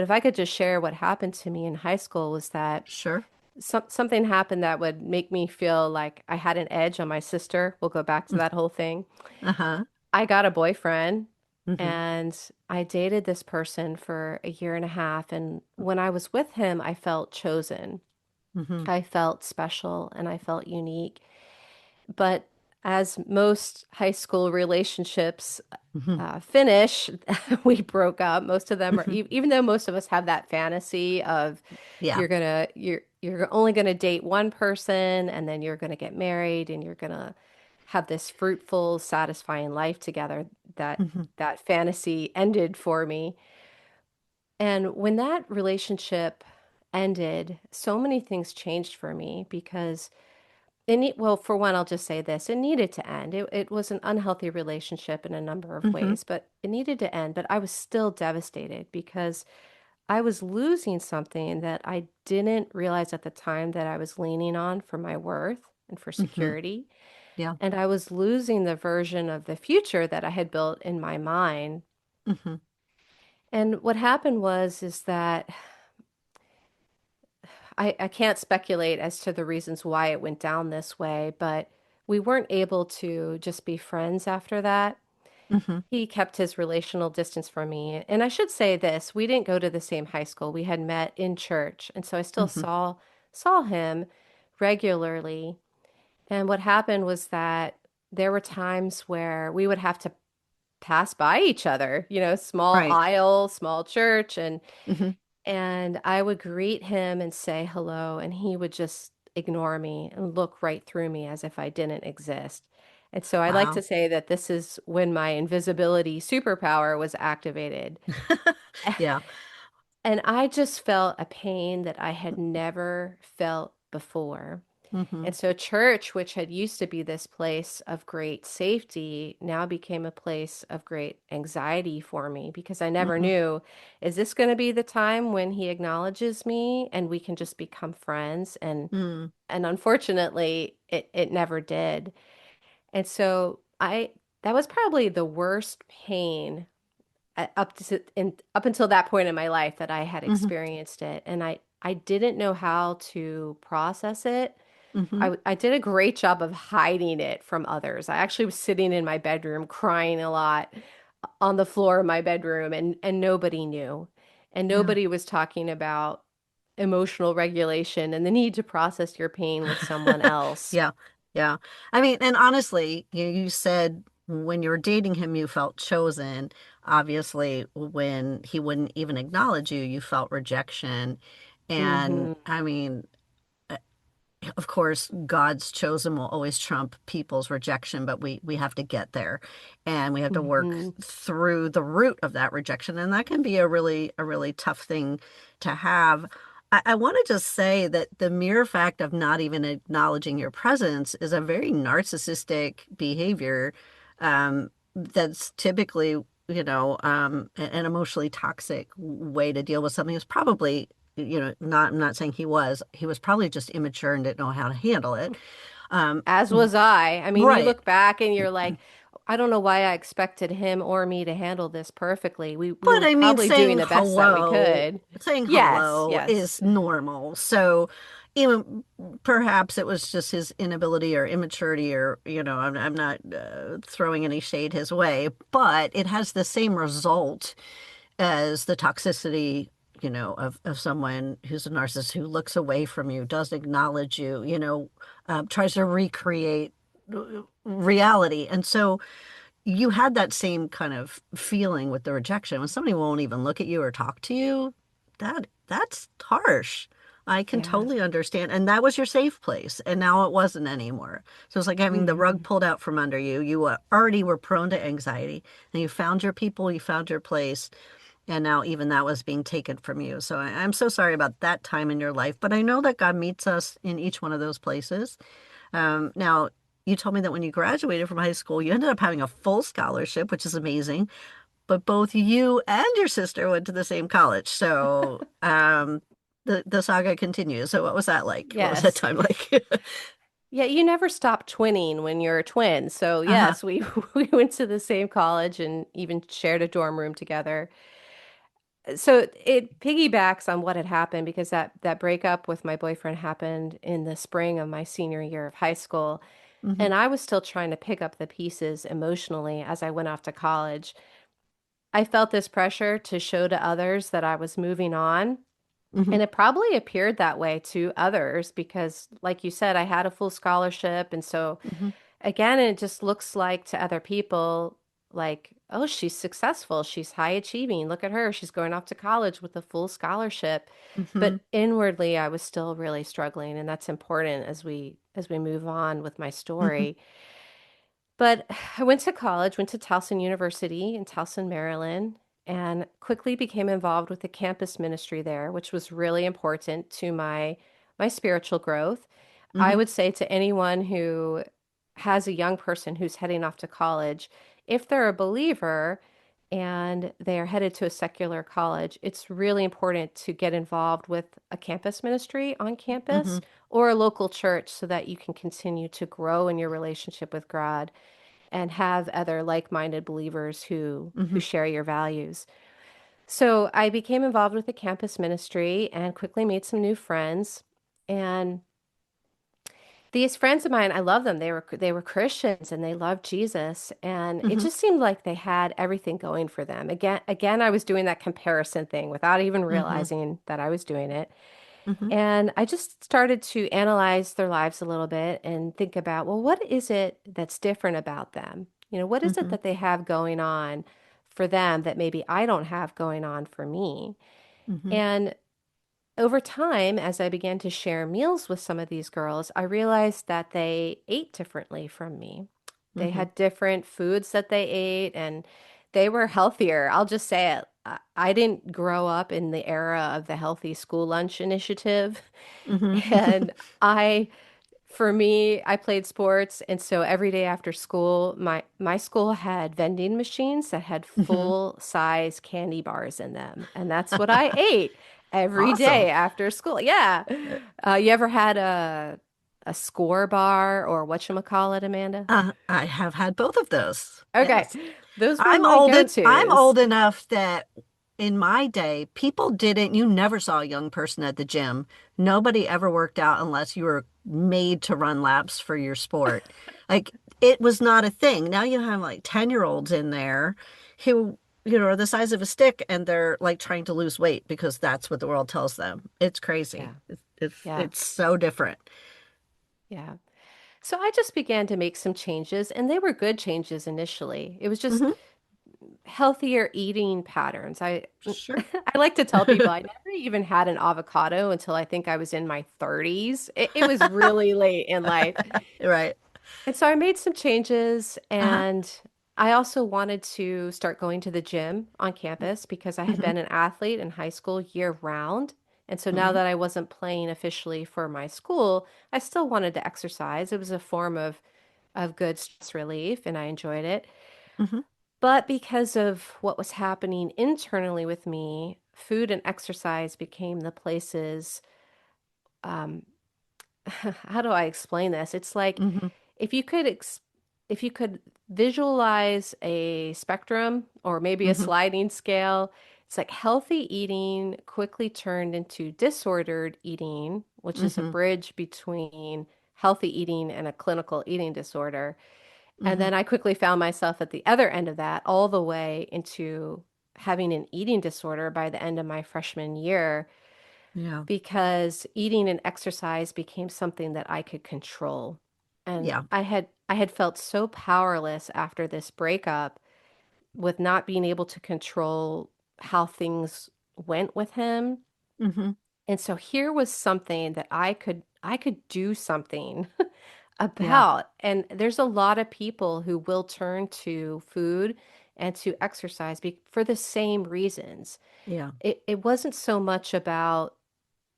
[SPEAKER 2] if I could just share what happened to me in high school was that
[SPEAKER 1] Sure.
[SPEAKER 2] something happened that would make me feel like I had an edge on my sister. We'll go back to that whole thing.
[SPEAKER 1] Uh-huh.
[SPEAKER 2] I got a boyfriend
[SPEAKER 1] Hmm.
[SPEAKER 2] and I dated this person for a year and a half. And when I was with him, I felt chosen.
[SPEAKER 1] Hmm.
[SPEAKER 2] I felt special and I felt unique. But as most high school relationships
[SPEAKER 1] Hmm.
[SPEAKER 2] finish, we broke up. Most of them are,
[SPEAKER 1] Hmm.
[SPEAKER 2] even though most of us have that fantasy of
[SPEAKER 1] Yeah.
[SPEAKER 2] you're only gonna date one person and then you're gonna get married and you're gonna have this fruitful, satisfying life together.
[SPEAKER 1] Hmm.
[SPEAKER 2] That fantasy ended for me. And when that relationship ended, so many things changed for me because well, for one, I'll just say this. It needed to end. It was an unhealthy relationship in a number of
[SPEAKER 1] Hmm.
[SPEAKER 2] ways, but it needed to end. But I was still devastated because I was losing something that I didn't realize at the time that I was leaning on for my worth and for
[SPEAKER 1] Hmm.
[SPEAKER 2] security.
[SPEAKER 1] Yeah.
[SPEAKER 2] And I was losing the version of the future that I had built in my mind.
[SPEAKER 1] Hmm.
[SPEAKER 2] And what happened is that I can't speculate as to the reasons why it went down this way, but we weren't able to just be friends after that.
[SPEAKER 1] Hmm.
[SPEAKER 2] He kept his relational distance from me. And I should say this, we didn't go to the same high school. We had met in church, and so I still
[SPEAKER 1] Hmm.
[SPEAKER 2] saw him regularly. And what happened was that there were times where we would have to pass by each other, small
[SPEAKER 1] Right.
[SPEAKER 2] aisle, small church,
[SPEAKER 1] Hmm.
[SPEAKER 2] and I would greet him and say hello, and he would just ignore me and look right through me as if I didn't exist. And so I like to
[SPEAKER 1] Wow.
[SPEAKER 2] say that this is when my invisibility superpower was activated.
[SPEAKER 1] Yeah.
[SPEAKER 2] And I just felt a pain that I had never felt before.
[SPEAKER 1] Mhm.
[SPEAKER 2] And so church, which had used to be this place of great safety, now became a place of great anxiety for me because I never
[SPEAKER 1] Mhm.
[SPEAKER 2] knew, is this going to be the time when he acknowledges me and we can just become friends?
[SPEAKER 1] Mm.
[SPEAKER 2] And unfortunately, it never did. And so I that was probably the worst pain up until that point in my life that I had
[SPEAKER 1] Mhm.
[SPEAKER 2] experienced it, and I didn't know how to process it.
[SPEAKER 1] Mhm.
[SPEAKER 2] I did a great job of hiding it from others. I actually was sitting in my bedroom crying a lot on the floor of my bedroom, and nobody knew, and
[SPEAKER 1] Yeah.
[SPEAKER 2] nobody was talking about emotional regulation and the need to process your pain with someone else.
[SPEAKER 1] Yeah. Yeah. I mean, and honestly, you said when you were dating him, you felt chosen. Obviously, when he wouldn't even acknowledge you, you felt rejection. And
[SPEAKER 2] Hmm.
[SPEAKER 1] I mean, of course, God's chosen will always trump people's rejection, but we have to get there, and we have to work
[SPEAKER 2] Hmm.
[SPEAKER 1] through the root of that rejection, and that can be a really tough thing to have. I want to just say that the mere fact of not even acknowledging your presence is a very narcissistic behavior, that's typically, an emotionally toxic way to deal with something. It's probably, I'm not saying he was probably just immature and didn't know how to handle it. Um,
[SPEAKER 2] As was I. I mean, you
[SPEAKER 1] right.
[SPEAKER 2] look back and you're like, I don't know why I expected him or me to handle this perfectly. We
[SPEAKER 1] But
[SPEAKER 2] were
[SPEAKER 1] I mean,
[SPEAKER 2] probably doing the best that we could.
[SPEAKER 1] saying
[SPEAKER 2] Yes,
[SPEAKER 1] hello
[SPEAKER 2] yes.
[SPEAKER 1] is normal. So even perhaps it was just his inability or immaturity, or, I'm not throwing any shade his way, but it has the same result as the toxicity, of someone who's a narcissist, who looks away from you, doesn't acknowledge you, tries to recreate reality. And so you had that same kind of feeling with the rejection. When somebody won't even look at you or talk to you, that's harsh. I can
[SPEAKER 2] Yeah.
[SPEAKER 1] totally understand. And that was your safe place, and now it wasn't anymore. So it's like having the rug
[SPEAKER 2] Hmm.
[SPEAKER 1] pulled out from under you. You already were prone to anxiety, and you found your people, you found your place, and now even that was being taken from you. So I'm so sorry about that time in your life, but I know that God meets us in each one of those places. Now, you told me that when you graduated from high school, you ended up having a full scholarship, which is amazing. But both you and your sister went to the same college. So the saga continues. So what was that like? What was that
[SPEAKER 2] Yes.
[SPEAKER 1] time like?
[SPEAKER 2] Yeah, you never stop twinning when you're a twin. So
[SPEAKER 1] Uh-huh.
[SPEAKER 2] yes, we we went to the same college and even shared a dorm room together. So it piggybacks on what had happened because that breakup with my boyfriend happened in the spring of my senior year of high school.
[SPEAKER 1] Hmm.
[SPEAKER 2] And I was still trying to pick up the pieces emotionally as I went off to college. I felt this pressure to show to others that I was moving on.
[SPEAKER 1] Hmm.
[SPEAKER 2] And it probably appeared that way to others because, like you said, I had a full scholarship. And so,
[SPEAKER 1] Hmm.
[SPEAKER 2] again, it just looks like to other people, like, oh, she's successful. She's high achieving. Look at her. She's going off to college with a full scholarship.
[SPEAKER 1] Hmm.
[SPEAKER 2] But inwardly, I was still really struggling. And that's important as we move on with my
[SPEAKER 1] Hmm.
[SPEAKER 2] story. But I went to college, went to Towson University in Towson, Maryland, and quickly became involved with the campus ministry there, which was really important to my spiritual growth. I
[SPEAKER 1] Hmm.
[SPEAKER 2] would say to anyone who has a young person who's heading off to college, if they're a believer and they are headed to a secular college, it's really important to get involved with a campus ministry on
[SPEAKER 1] Hmm.
[SPEAKER 2] campus or a local church so that you can continue to grow in your relationship with God and have other like-minded believers who
[SPEAKER 1] Hmm.
[SPEAKER 2] share your values. So I became involved with the campus ministry and quickly made some new friends. And these friends of mine, I love them. They were Christians and they loved Jesus, and it
[SPEAKER 1] Hmm.
[SPEAKER 2] just seemed like they had everything going for them. Again, I was doing that comparison thing without even
[SPEAKER 1] Hmm.
[SPEAKER 2] realizing that I was doing it.
[SPEAKER 1] Hmm.
[SPEAKER 2] And I just started to analyze their lives a little bit and think about, well, what is it that's different about them? What is it
[SPEAKER 1] Hmm.
[SPEAKER 2] that they have going on for them that maybe I don't have going on for me?
[SPEAKER 1] Hmm.
[SPEAKER 2] And over time, as I began to share meals with some of these girls, I realized that they ate differently from me. They
[SPEAKER 1] Hmm.
[SPEAKER 2] had different foods that they ate and they were healthier. I'll just say it. I didn't grow up in the era of the healthy school lunch initiative.
[SPEAKER 1] Hmm.
[SPEAKER 2] And I For me, I played sports, and so every day after school, my school had vending machines that had
[SPEAKER 1] Hmm.
[SPEAKER 2] full size candy bars in them, and that's what I ate every
[SPEAKER 1] Awesome.
[SPEAKER 2] day after school. Yeah. You ever had a score bar or whatchamacallit, Amanda?
[SPEAKER 1] I have had both of those.
[SPEAKER 2] Okay.
[SPEAKER 1] Yes.
[SPEAKER 2] Those were my
[SPEAKER 1] I'm
[SPEAKER 2] go-tos.
[SPEAKER 1] old enough that in my day, people didn't, you never saw a young person at the gym. Nobody ever worked out unless you were made to run laps for your sport. Like it was not a thing. Now you have like 10-year-olds in there who, are the size of a stick and they're like trying to lose weight because that's what the world tells them. It's crazy.
[SPEAKER 2] Yeah.
[SPEAKER 1] It's
[SPEAKER 2] Yeah.
[SPEAKER 1] it's so different.
[SPEAKER 2] Yeah. So I just began to make some changes, and they were good changes initially. It was just
[SPEAKER 1] Hmm.
[SPEAKER 2] healthier eating patterns.
[SPEAKER 1] Sure.
[SPEAKER 2] I like to tell people I never even had an avocado until I think I was in my 30s. It was really late in life.
[SPEAKER 1] Right.
[SPEAKER 2] And so I made some changes,
[SPEAKER 1] Uh-huh.
[SPEAKER 2] and I also wanted to start going to the gym on campus because I had
[SPEAKER 1] Hmm.
[SPEAKER 2] been an athlete in high school year round. And so now
[SPEAKER 1] Hmm.
[SPEAKER 2] that I wasn't playing officially for my school, I still wanted to exercise. It was a form of good stress relief, and I enjoyed it.
[SPEAKER 1] Hmm.
[SPEAKER 2] But because of what was happening internally with me, food and exercise became the places. Um, how do I explain this? It's like
[SPEAKER 1] Hmm.
[SPEAKER 2] if you could if you could visualize a spectrum or maybe a
[SPEAKER 1] Hmm.
[SPEAKER 2] sliding scale, it's like healthy eating quickly turned into disordered eating, which is a
[SPEAKER 1] Hmm.
[SPEAKER 2] bridge between healthy eating and a clinical eating disorder. And
[SPEAKER 1] Hmm.
[SPEAKER 2] then I quickly found myself at the other end of that, all the way into having an eating disorder by the end of my freshman year,
[SPEAKER 1] Yeah.
[SPEAKER 2] because eating and exercise became something that I could control. And
[SPEAKER 1] Yeah.
[SPEAKER 2] I had felt so powerless after this breakup with not being able to control how things went with him.
[SPEAKER 1] Hmm.
[SPEAKER 2] And so here was something that I could do something
[SPEAKER 1] Yeah.
[SPEAKER 2] about. And there's a lot of people who will turn to food and to exercise for the same reasons.
[SPEAKER 1] Yeah.
[SPEAKER 2] It wasn't so much about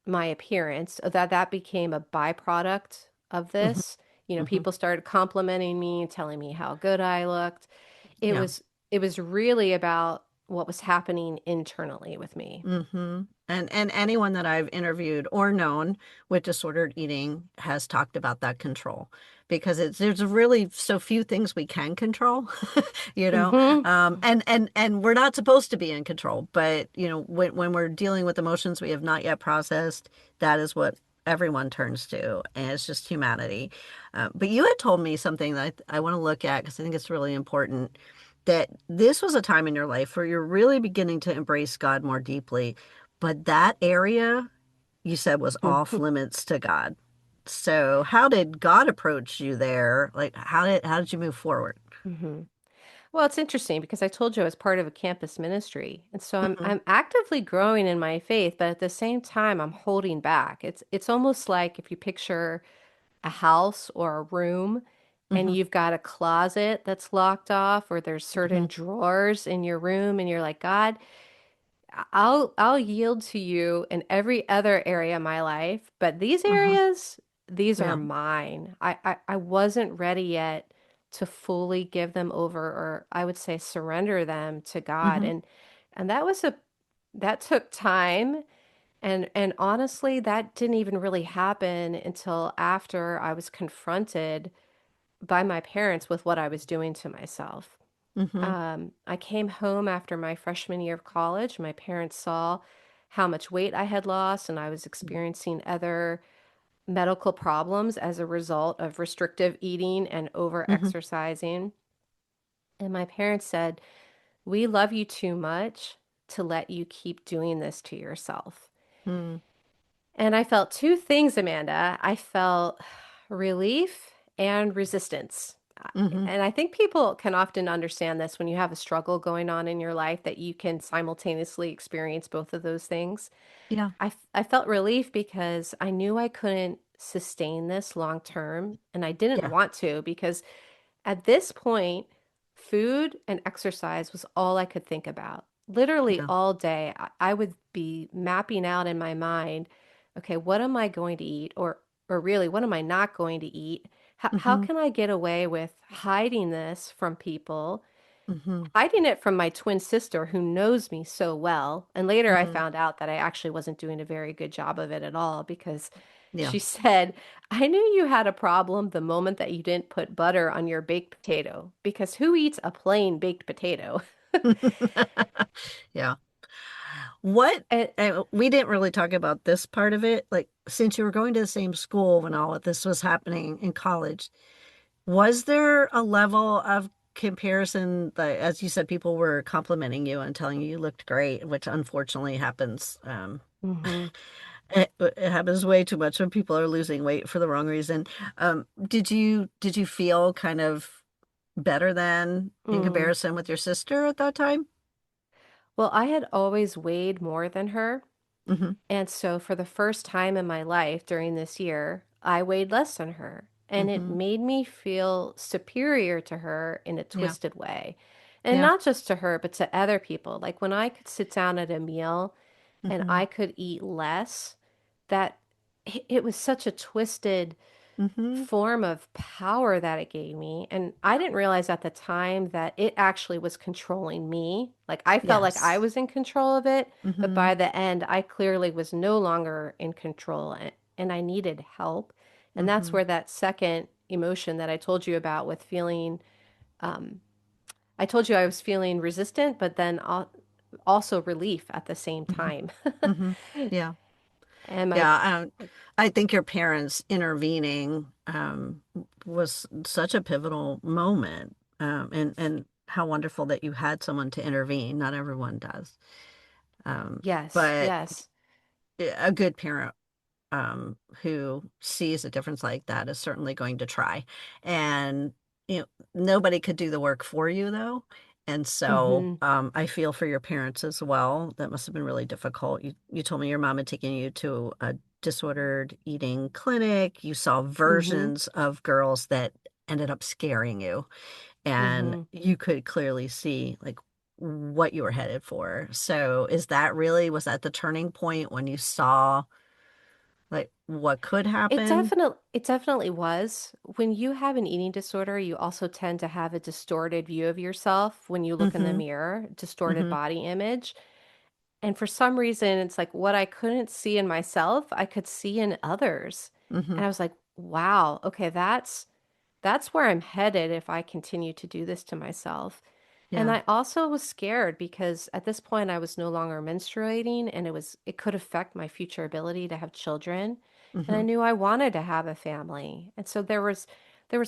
[SPEAKER 2] my appearance, that became a byproduct of
[SPEAKER 1] Hmm.
[SPEAKER 2] this.
[SPEAKER 1] Hmm.
[SPEAKER 2] People started complimenting me, telling me how good I looked. It
[SPEAKER 1] Yeah.
[SPEAKER 2] was it was really about what was happening internally with me.
[SPEAKER 1] Hmm. And anyone that I've interviewed or known with disordered eating has talked about that control because there's really so few things we can control, you know.
[SPEAKER 2] Hmm.
[SPEAKER 1] And we're not supposed to be in control, but when we're dealing with emotions we have not yet processed, that is what everyone turns to, and it's just humanity. But you had told me something that I want to look at because I think it's really important that this was a time in your life where you're really beginning to embrace God more deeply, but that area you said was off limits to God. So how did God approach you there? Like how did you move forward?
[SPEAKER 2] Hmm. Well, it's interesting because I told you I was part of a campus ministry. And so I'm
[SPEAKER 1] Hmm.
[SPEAKER 2] I'm actively growing in my faith, but at the same time I'm holding back. It's almost like if you picture a house or a room and
[SPEAKER 1] Hmm.
[SPEAKER 2] you've got a closet that's locked off, or there's certain
[SPEAKER 1] Hmm.
[SPEAKER 2] drawers in your room, and you're like, God, I'll yield to you in every other area of my life, but these
[SPEAKER 1] Hmm.
[SPEAKER 2] areas, these are
[SPEAKER 1] Yeah.
[SPEAKER 2] mine. I wasn't ready yet to fully give them over, or I would say surrender them to God.
[SPEAKER 1] Hmm.
[SPEAKER 2] And that took time. And honestly, that didn't even really happen until after I was confronted by my parents with what I was doing to myself.
[SPEAKER 1] Hmm.
[SPEAKER 2] I came home after my freshman year of college. My parents saw how much weight I had lost, and I was experiencing other medical problems as a result of restrictive eating and over
[SPEAKER 1] Hmm.
[SPEAKER 2] exercising. And my parents said, "We love you too much to let you keep doing this to yourself."
[SPEAKER 1] Hmm.
[SPEAKER 2] And I felt two things, Amanda. I felt relief and resistance.
[SPEAKER 1] Hmm.
[SPEAKER 2] And I think people can often understand this when you have a struggle going on in your life, that you can simultaneously experience both of those things.
[SPEAKER 1] Yeah.
[SPEAKER 2] I felt relief because I knew I couldn't sustain this long term, and I didn't
[SPEAKER 1] Yeah.
[SPEAKER 2] want to, because at this point, food and exercise was all I could think about. Literally
[SPEAKER 1] Yeah.
[SPEAKER 2] all day, I would be mapping out in my mind, okay, what am I going to eat? Or or really, what am I not going to eat? How
[SPEAKER 1] Mm-hmm.
[SPEAKER 2] can I get away with hiding this from people,
[SPEAKER 1] Mm-hmm.
[SPEAKER 2] hiding it from my twin sister who knows me so well? And later I
[SPEAKER 1] Mm-hmm.
[SPEAKER 2] found out that I actually wasn't doing a very good job of it at all because
[SPEAKER 1] Yeah.
[SPEAKER 2] she said, I knew you had a problem the moment that you didn't put butter on your baked potato because who eats a plain baked potato?
[SPEAKER 1] Yeah. What,
[SPEAKER 2] And
[SPEAKER 1] we didn't really talk about this part of it. Like, since you were going to the same school when all of this was happening in college, was there a level of comparison that, as you said, people were complimenting you and telling you you looked great, which unfortunately happens.
[SPEAKER 2] Mhm.
[SPEAKER 1] It happens way too much when people are losing weight for the wrong reason. Did you feel kind of better than in
[SPEAKER 2] Mm.
[SPEAKER 1] comparison with your sister at that time?
[SPEAKER 2] Well, I had always weighed more than her.
[SPEAKER 1] Mm-hmm.
[SPEAKER 2] And so for the first time in my life during this year, I weighed less than her. And it
[SPEAKER 1] Mm-hmm.
[SPEAKER 2] made me feel superior to her in a
[SPEAKER 1] Yeah.
[SPEAKER 2] twisted way. And
[SPEAKER 1] Yeah.
[SPEAKER 2] not just to her, but to other people. Like when I could sit down at a meal and
[SPEAKER 1] Mm-hmm.
[SPEAKER 2] I could eat less, that it was such a twisted
[SPEAKER 1] Mm-hmm.
[SPEAKER 2] form of power that it gave me. And I didn't realize at the time that it actually was controlling me. Like I felt like I
[SPEAKER 1] Yes.
[SPEAKER 2] was in control of it, but
[SPEAKER 1] Mm-hmm.
[SPEAKER 2] by the end, I clearly was no longer in control and I needed help. And that's
[SPEAKER 1] Mm-hmm.
[SPEAKER 2] where that second emotion that I told you about with feeling, I told you I was feeling resistant, but then also relief at the same
[SPEAKER 1] Mm-hmm.
[SPEAKER 2] time.
[SPEAKER 1] Mm-hmm. Yeah.
[SPEAKER 2] And my,
[SPEAKER 1] Yeah. I think your parents intervening was such a pivotal moment. And how wonderful that you had someone to intervene. Not everyone does.
[SPEAKER 2] yes,
[SPEAKER 1] But
[SPEAKER 2] yes.
[SPEAKER 1] a good parent who sees a difference like that is certainly going to try. And you know, nobody could do the work for you though. And so
[SPEAKER 2] Mm-hmm.
[SPEAKER 1] I feel for your parents as well. That must have been really difficult. You told me your mom had taken you to a disordered eating clinic. You saw
[SPEAKER 2] Mm-hmm.
[SPEAKER 1] versions of girls that ended up scaring you, and
[SPEAKER 2] Mm-hmm.
[SPEAKER 1] you could clearly see like what you were headed for. So was that the turning point when you saw like what could happen?
[SPEAKER 2] It definitely was. When you have an eating disorder, you also tend to have a distorted view of yourself when you look in the
[SPEAKER 1] Mm-hmm.
[SPEAKER 2] mirror, distorted
[SPEAKER 1] Mm-hmm.
[SPEAKER 2] body image. And for some reason, it's like what I couldn't see in myself, I could see in others.
[SPEAKER 1] Mm-hmm.
[SPEAKER 2] And I was like, wow, okay, that's where I'm headed if I continue to do this to myself. And
[SPEAKER 1] Yeah.
[SPEAKER 2] I also was scared because at this point I was no longer menstruating and it could affect my future ability to have children. And I
[SPEAKER 1] Mm-hmm.
[SPEAKER 2] knew I wanted to have a family. And so there was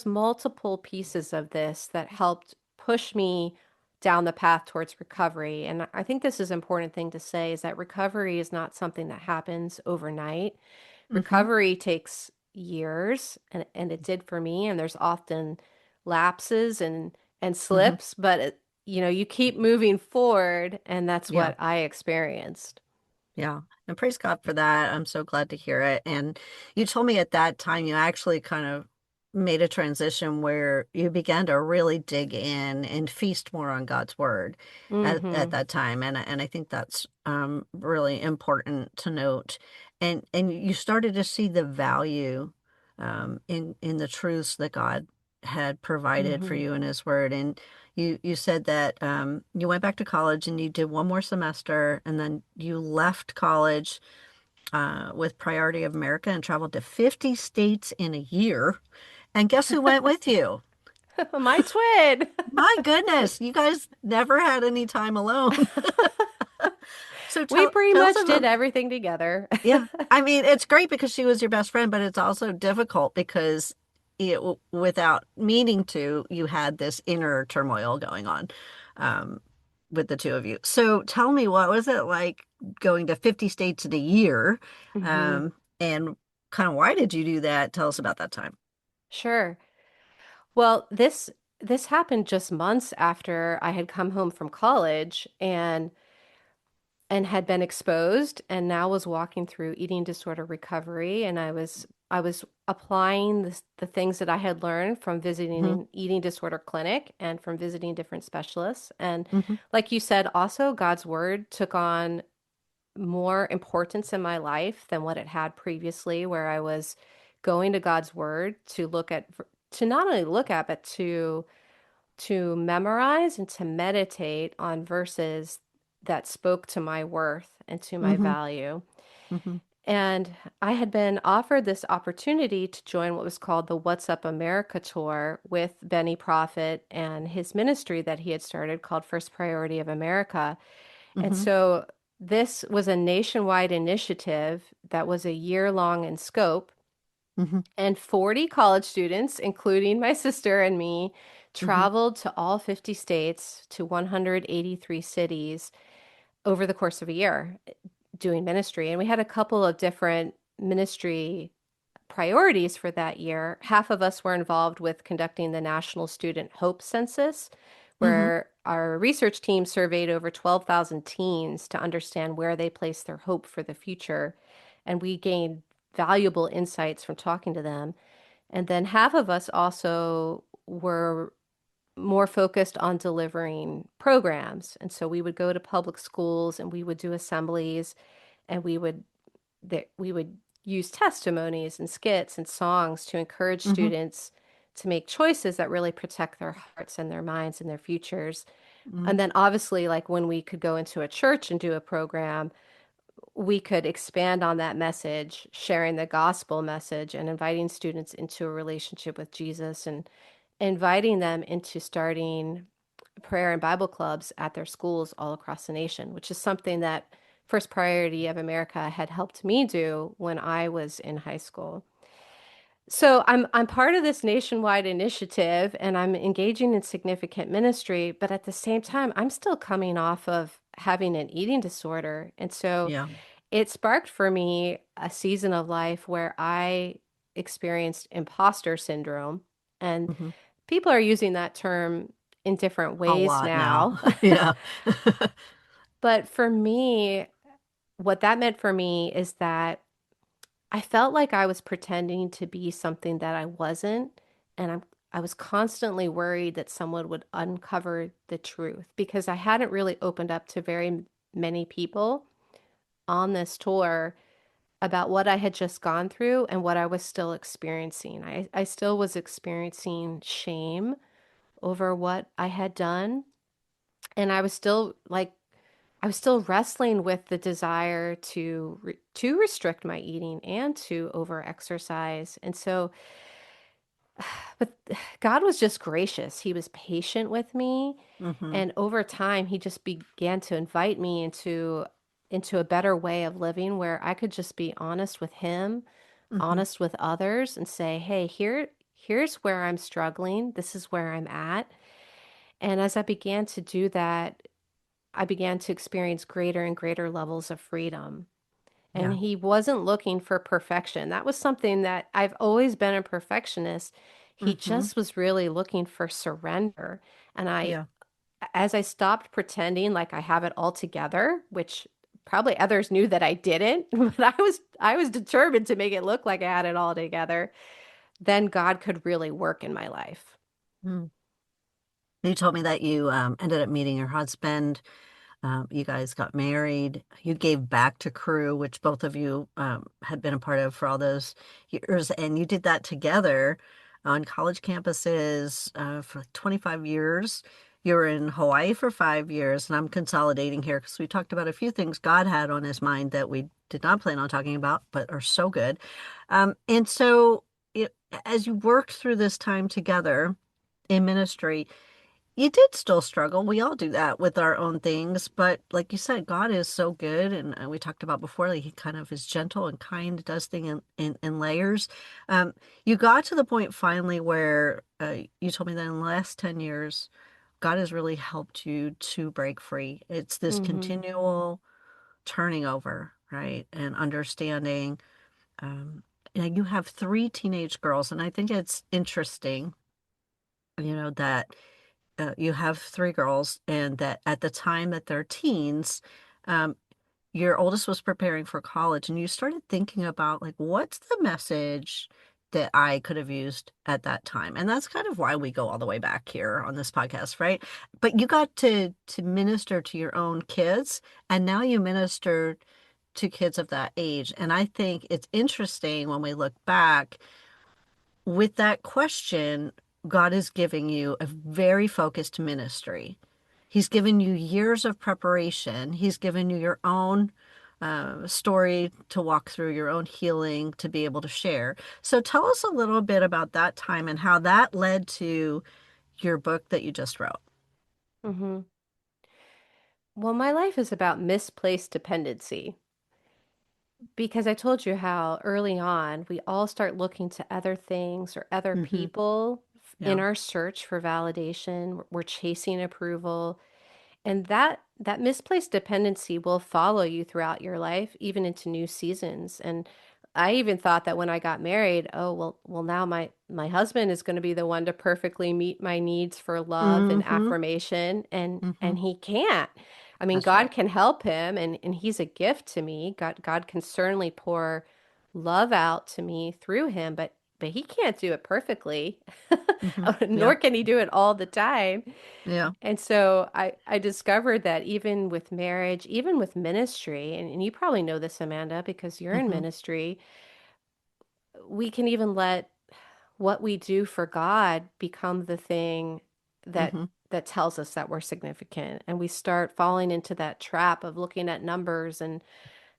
[SPEAKER 2] multiple pieces of this that helped push me down the path towards recovery. And I think this is an important thing to say is that recovery is not something that happens overnight.
[SPEAKER 1] Mm-hmm.
[SPEAKER 2] Recovery takes years, and it did for me. And there's often lapses and
[SPEAKER 1] Mm-hmm.
[SPEAKER 2] slips, but you keep moving forward, and that's
[SPEAKER 1] Yeah.
[SPEAKER 2] what I experienced.
[SPEAKER 1] Yeah. And praise God for that. I'm so glad to hear it. And you told me at that time you actually kind of made a transition where you began to really dig in and feast more on God's word at
[SPEAKER 2] Mm-hmm.
[SPEAKER 1] that time. And I think that's really important to note. And you started to see the value in the truths that God had provided for
[SPEAKER 2] Mm-hmm.
[SPEAKER 1] you in his word. And you said that you went back to college and you did one more semester, and then you left college with Priority of America and traveled to 50 states in a year. And guess who went with you?
[SPEAKER 2] My twin.
[SPEAKER 1] My goodness, you guys never had any time alone. So
[SPEAKER 2] We
[SPEAKER 1] tell
[SPEAKER 2] pretty
[SPEAKER 1] tell us
[SPEAKER 2] much did
[SPEAKER 1] about.
[SPEAKER 2] everything together.
[SPEAKER 1] Yeah. I mean, it's great because she was your best friend, but it's also difficult because without meaning to, you had this inner turmoil going on um, with the two of you. So tell me, what was it like going to 50 states in a year?
[SPEAKER 2] Mm-hmm.
[SPEAKER 1] Um, and kind of why did you do that? Tell us about that time.
[SPEAKER 2] Sure. Well, this happened just months after I had come home from college and had been exposed and now was walking through eating disorder recovery, and I was applying the things that I had learned from visiting
[SPEAKER 1] Hmm.
[SPEAKER 2] an eating disorder clinic and from visiting different specialists. And
[SPEAKER 1] Hmm.
[SPEAKER 2] like you said, also God's word took on more importance in my life than what it had previously, where I was going to God's word to look at, to not only look at, but to memorize and to meditate on verses that spoke to my worth and to my
[SPEAKER 1] Mm-hmm.
[SPEAKER 2] value.
[SPEAKER 1] Mm-hmm.
[SPEAKER 2] And I had been offered this opportunity to join what was called the What's Up America tour with Benny Prophet and his ministry that he had started called First Priority of America. And
[SPEAKER 1] Mm-hmm.
[SPEAKER 2] so this was a nationwide initiative that was a year long in scope.
[SPEAKER 1] Mm-hmm.
[SPEAKER 2] And 40 college students, including my sister and me,
[SPEAKER 1] Mm-hmm.
[SPEAKER 2] traveled to all 50 states to 183 cities over the course of a year doing ministry. And we had a couple of different ministry priorities for that year. Half of us were involved with conducting the National Student Hope Census,
[SPEAKER 1] Mm-hmm.
[SPEAKER 2] where our research team surveyed over 12,000 teens to understand where they place their hope for the future. And we gained valuable insights from talking to them. And then half of us also were more focused on delivering programs. And so we would go to public schools and we would do assemblies and we would use testimonies and skits and songs to encourage
[SPEAKER 1] Mm-hmm.
[SPEAKER 2] students to make choices that really protect their hearts and their minds and their futures.
[SPEAKER 1] Mm-hmm.
[SPEAKER 2] And then obviously like when we could go into a church and do a program, we could expand on that message, sharing the gospel message and inviting students into a relationship with Jesus and inviting them into starting prayer and Bible clubs at their schools all across the nation, which is something that First Priority of America had helped me do when I was in high school. So I'm part of this nationwide initiative and I'm engaging in significant ministry, but at the same time, I'm still coming off of having an eating disorder. And so
[SPEAKER 1] Yeah.
[SPEAKER 2] it sparked for me a season of life where I experienced imposter syndrome. And
[SPEAKER 1] Mm-hmm.
[SPEAKER 2] people are using that term in different
[SPEAKER 1] A
[SPEAKER 2] ways
[SPEAKER 1] lot now.
[SPEAKER 2] now.
[SPEAKER 1] Yeah.
[SPEAKER 2] But for me, what that meant for me is that I felt like I was pretending to be something that I wasn't, and I was constantly worried that someone would uncover the truth because I hadn't really opened up to very many people on this tour about what I had just gone through and what I was still experiencing. I still was experiencing shame over what I had done, and I was still wrestling with the desire to restrict my eating and to overexercise. And so, but God was just gracious. He was patient with me,
[SPEAKER 1] Mm-hmm.
[SPEAKER 2] and over time, he just began to invite me into a better way of living where I could just be honest with him,
[SPEAKER 1] Mm-hmm.
[SPEAKER 2] honest with others and say, "Hey, here's where I'm struggling. This is where I'm at." And as I began to do that, I began to experience greater and greater levels of freedom. And
[SPEAKER 1] Yeah.
[SPEAKER 2] he wasn't looking for perfection. That was something that I've always been a perfectionist. He
[SPEAKER 1] Mm-hmm.
[SPEAKER 2] just was really looking for surrender. And
[SPEAKER 1] Yeah.
[SPEAKER 2] as I stopped pretending like I have it all together, which probably others knew that I didn't, but I was determined to make it look like I had it all together, then God could really work in my life.
[SPEAKER 1] Mm. You told me that you ended up meeting your husband. You guys got married. You gave back to Crew, which both of you had been a part of for all those years, and you did that together on college campuses for like 25 years. You were in Hawaii for 5 years, and I'm consolidating here because we talked about a few things God had on his mind that we did not plan on talking about, but are so good. And so, it, as you worked through this time together in ministry, you did still struggle. We all do that with our own things, but like you said, God is so good, and we talked about before, like He kind of is gentle and kind, does things in layers. Um, you got to the point finally where you told me that in the last 10 years, God has really helped you to break free. It's this
[SPEAKER 2] Hmm.
[SPEAKER 1] continual turning over, right, and understanding. Um, you have three teenage girls, and I think it's interesting, that you have three girls, and that at the time that they're teens, um, your oldest was preparing for college, and you started thinking about like, what's the message that I could have used at that time? And that's kind of why we go all the way back here on this podcast, right? But you got to minister to your own kids, and now you minister to kids of that age. And I think it's interesting when we look back with that question, God is giving you a very focused ministry. He's given you years of preparation. He's given you your own story to walk through, your own healing to be able to share. So tell us a little bit about that time and how that led to your book that you just wrote.
[SPEAKER 2] Hmm. Well, my life is about misplaced dependency because I told you how early on we all start looking to other things or other
[SPEAKER 1] Hmm.
[SPEAKER 2] people in
[SPEAKER 1] Yeah.
[SPEAKER 2] our search for validation. We're chasing approval. And that misplaced dependency will follow you throughout your life, even into new seasons. And I even thought that when I got married, oh well now my husband is going to be the one to perfectly meet my needs for love and
[SPEAKER 1] Hmm.
[SPEAKER 2] affirmation
[SPEAKER 1] Hmm.
[SPEAKER 2] and he can't. I mean,
[SPEAKER 1] That's
[SPEAKER 2] God
[SPEAKER 1] right.
[SPEAKER 2] can help him and he's a gift to me. God can certainly pour love out to me through him, but he can't do it perfectly.
[SPEAKER 1] Hmm.
[SPEAKER 2] Nor
[SPEAKER 1] Yeah.
[SPEAKER 2] can he do it all the time.
[SPEAKER 1] Yeah.
[SPEAKER 2] And so I discovered that even with marriage, even with ministry, and you probably know this, Amanda, because you're in
[SPEAKER 1] Hmm.
[SPEAKER 2] ministry, we can even let what we do for God become the thing that
[SPEAKER 1] Hmm.
[SPEAKER 2] that tells us that we're significant. And we start falling into that trap of looking at numbers and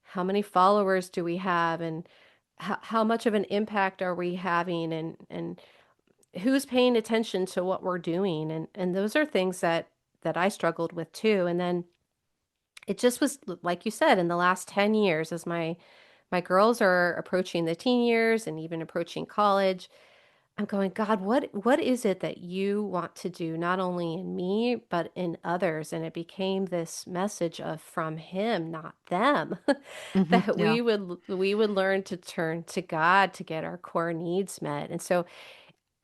[SPEAKER 2] how many followers do we have and how much of an impact are we having and who's paying attention to what we're doing and those are things that I struggled with too. And then it just was like you said, in the last 10 years, as my girls are approaching the teen years and even approaching college, I'm going, God, what is it that you want to do not only in me but in others? And it became this message of from him, not them,
[SPEAKER 1] Hmm.
[SPEAKER 2] that
[SPEAKER 1] Yeah.
[SPEAKER 2] we would learn to turn to God to get our core needs met. And so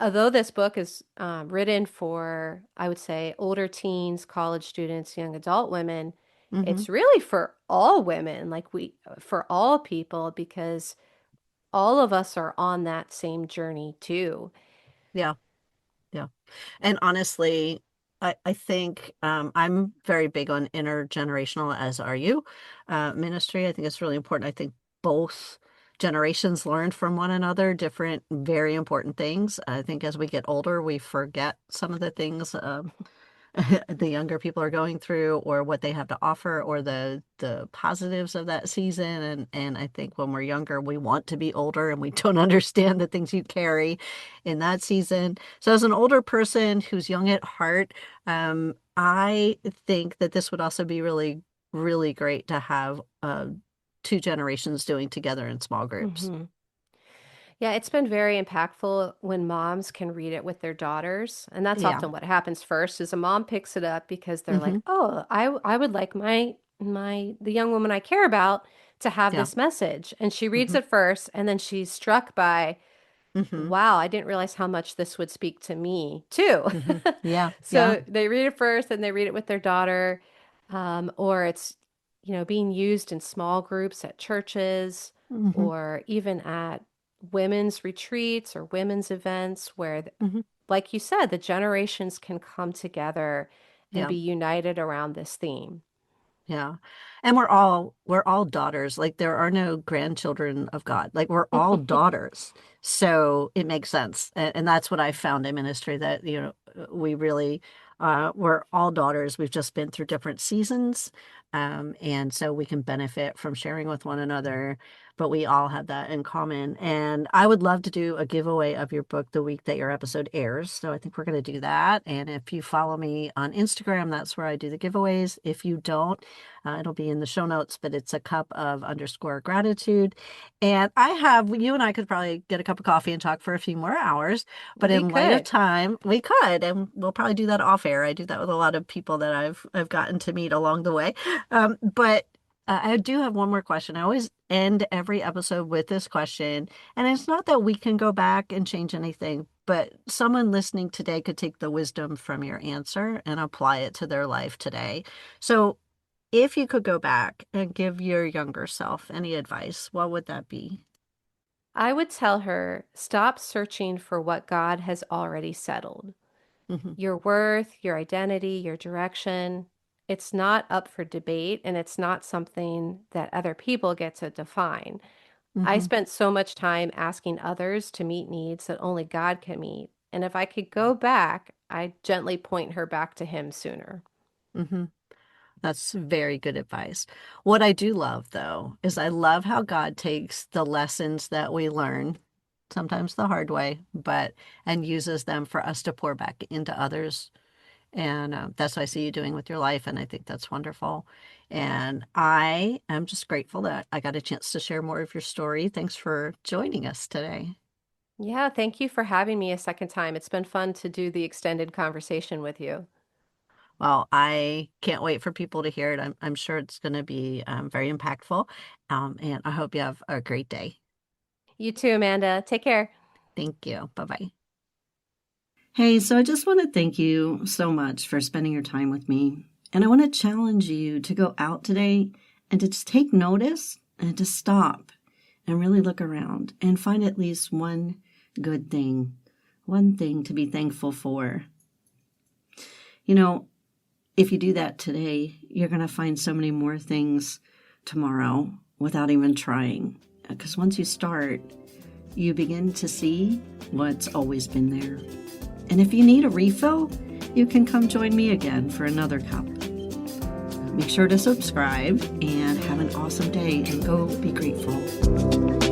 [SPEAKER 2] although this book is written for, I would say, older teens, college students, young adult women,
[SPEAKER 1] Hmm.
[SPEAKER 2] it's really for all women, for all people, because all of us are on that same journey too.
[SPEAKER 1] Yeah. Yeah. And honestly, I think I'm very big on intergenerational, as are you, ministry. I think it's really important. I think both generations learn from one another different, very important things. I think as we get older, we forget some of the things the younger people are going through or what they have to offer or the positives of that season. And I think when we're younger we want to be older and we don't understand the things you carry in that season. So as an older person who's young at heart, I think that this would also be really really great to have two generations doing together in small groups.
[SPEAKER 2] Hmm. Yeah, it's been very impactful when moms can read it with their daughters. And that's
[SPEAKER 1] Yeah.
[SPEAKER 2] often what happens first is a mom picks it up because they're like,
[SPEAKER 1] Hmm.
[SPEAKER 2] "Oh, I would like my the young woman I care about to have
[SPEAKER 1] Yeah.
[SPEAKER 2] this message." And she reads
[SPEAKER 1] Hmm.
[SPEAKER 2] it first and then she's struck by,
[SPEAKER 1] Hmm.
[SPEAKER 2] wow, I didn't realize how much this would speak to me too.
[SPEAKER 1] Hmm. Yeah. Yeah.
[SPEAKER 2] So they read it first and they read it with their daughter, or it's, being used in small groups at churches
[SPEAKER 1] Hmm.
[SPEAKER 2] or even at women's retreats or women's events where,
[SPEAKER 1] Hmm.
[SPEAKER 2] like you said, the generations can come together and
[SPEAKER 1] Yeah.
[SPEAKER 2] be united around this theme.
[SPEAKER 1] Yeah. And we're all daughters. Like there are no grandchildren of God. Like we're all daughters. So it makes sense. And that's what I found in ministry that, we really we're all daughters. We've just been through different seasons. And so we can benefit from sharing with one another, but we all have that in common. And I would love to do a giveaway of your book the week that your episode airs. So I think we're going to do that. And if you follow me on Instagram, that's where I do the giveaways. If you don't, it'll be in the show notes, but it's a cup of underscore gratitude. And you and I could probably get a cup of coffee and talk for a few more hours. But
[SPEAKER 2] We
[SPEAKER 1] in light of
[SPEAKER 2] could.
[SPEAKER 1] time, we could, and we'll probably do that off air. I do that with a lot of people that I've gotten to meet along the way. But I do have one more question. I always end every episode with this question. And it's not that we can go back and change anything, but someone listening today could take the wisdom from your answer and apply it to their life today. So if you could go back and give your younger self any advice, what would that be?
[SPEAKER 2] I would tell her, stop searching for what God has already settled.
[SPEAKER 1] Hmm.
[SPEAKER 2] Your worth, your identity, your direction. It's not up for debate, and it's not something that other people get to define. I
[SPEAKER 1] Hmm.
[SPEAKER 2] spent so much time asking others to meet needs that only God can meet. And if I could go back, I'd gently point her back to Him sooner.
[SPEAKER 1] Hmm. That's very good advice. What I do love, though, is I love how God takes the lessons that we learn, sometimes the hard way, and uses them for us to pour back into others. And that's what I see you doing with your life. And I think that's wonderful. And I am just grateful that I got a chance to share more of your story. Thanks for joining us today.
[SPEAKER 2] Yeah, thank you for having me a second time. It's been fun to do the extended conversation with you.
[SPEAKER 1] Well, I can't wait for people to hear it. I'm sure it's going to be very impactful. And I hope you have a great day.
[SPEAKER 2] You too, Amanda. Take care.
[SPEAKER 1] Thank you. Bye bye. Hey, so I just want to thank you so much for spending your time with me. And I want to challenge you to go out today and to just take notice and to stop and really look around and find at least good thing, one thing to be thankful for. You know, if you do that today, you're going to find so many more things tomorrow without even trying. Because once you start, you begin to see what's always been there. And if you need a refill, you can come join me again for another cup. Make sure to subscribe and have an awesome day and go be grateful.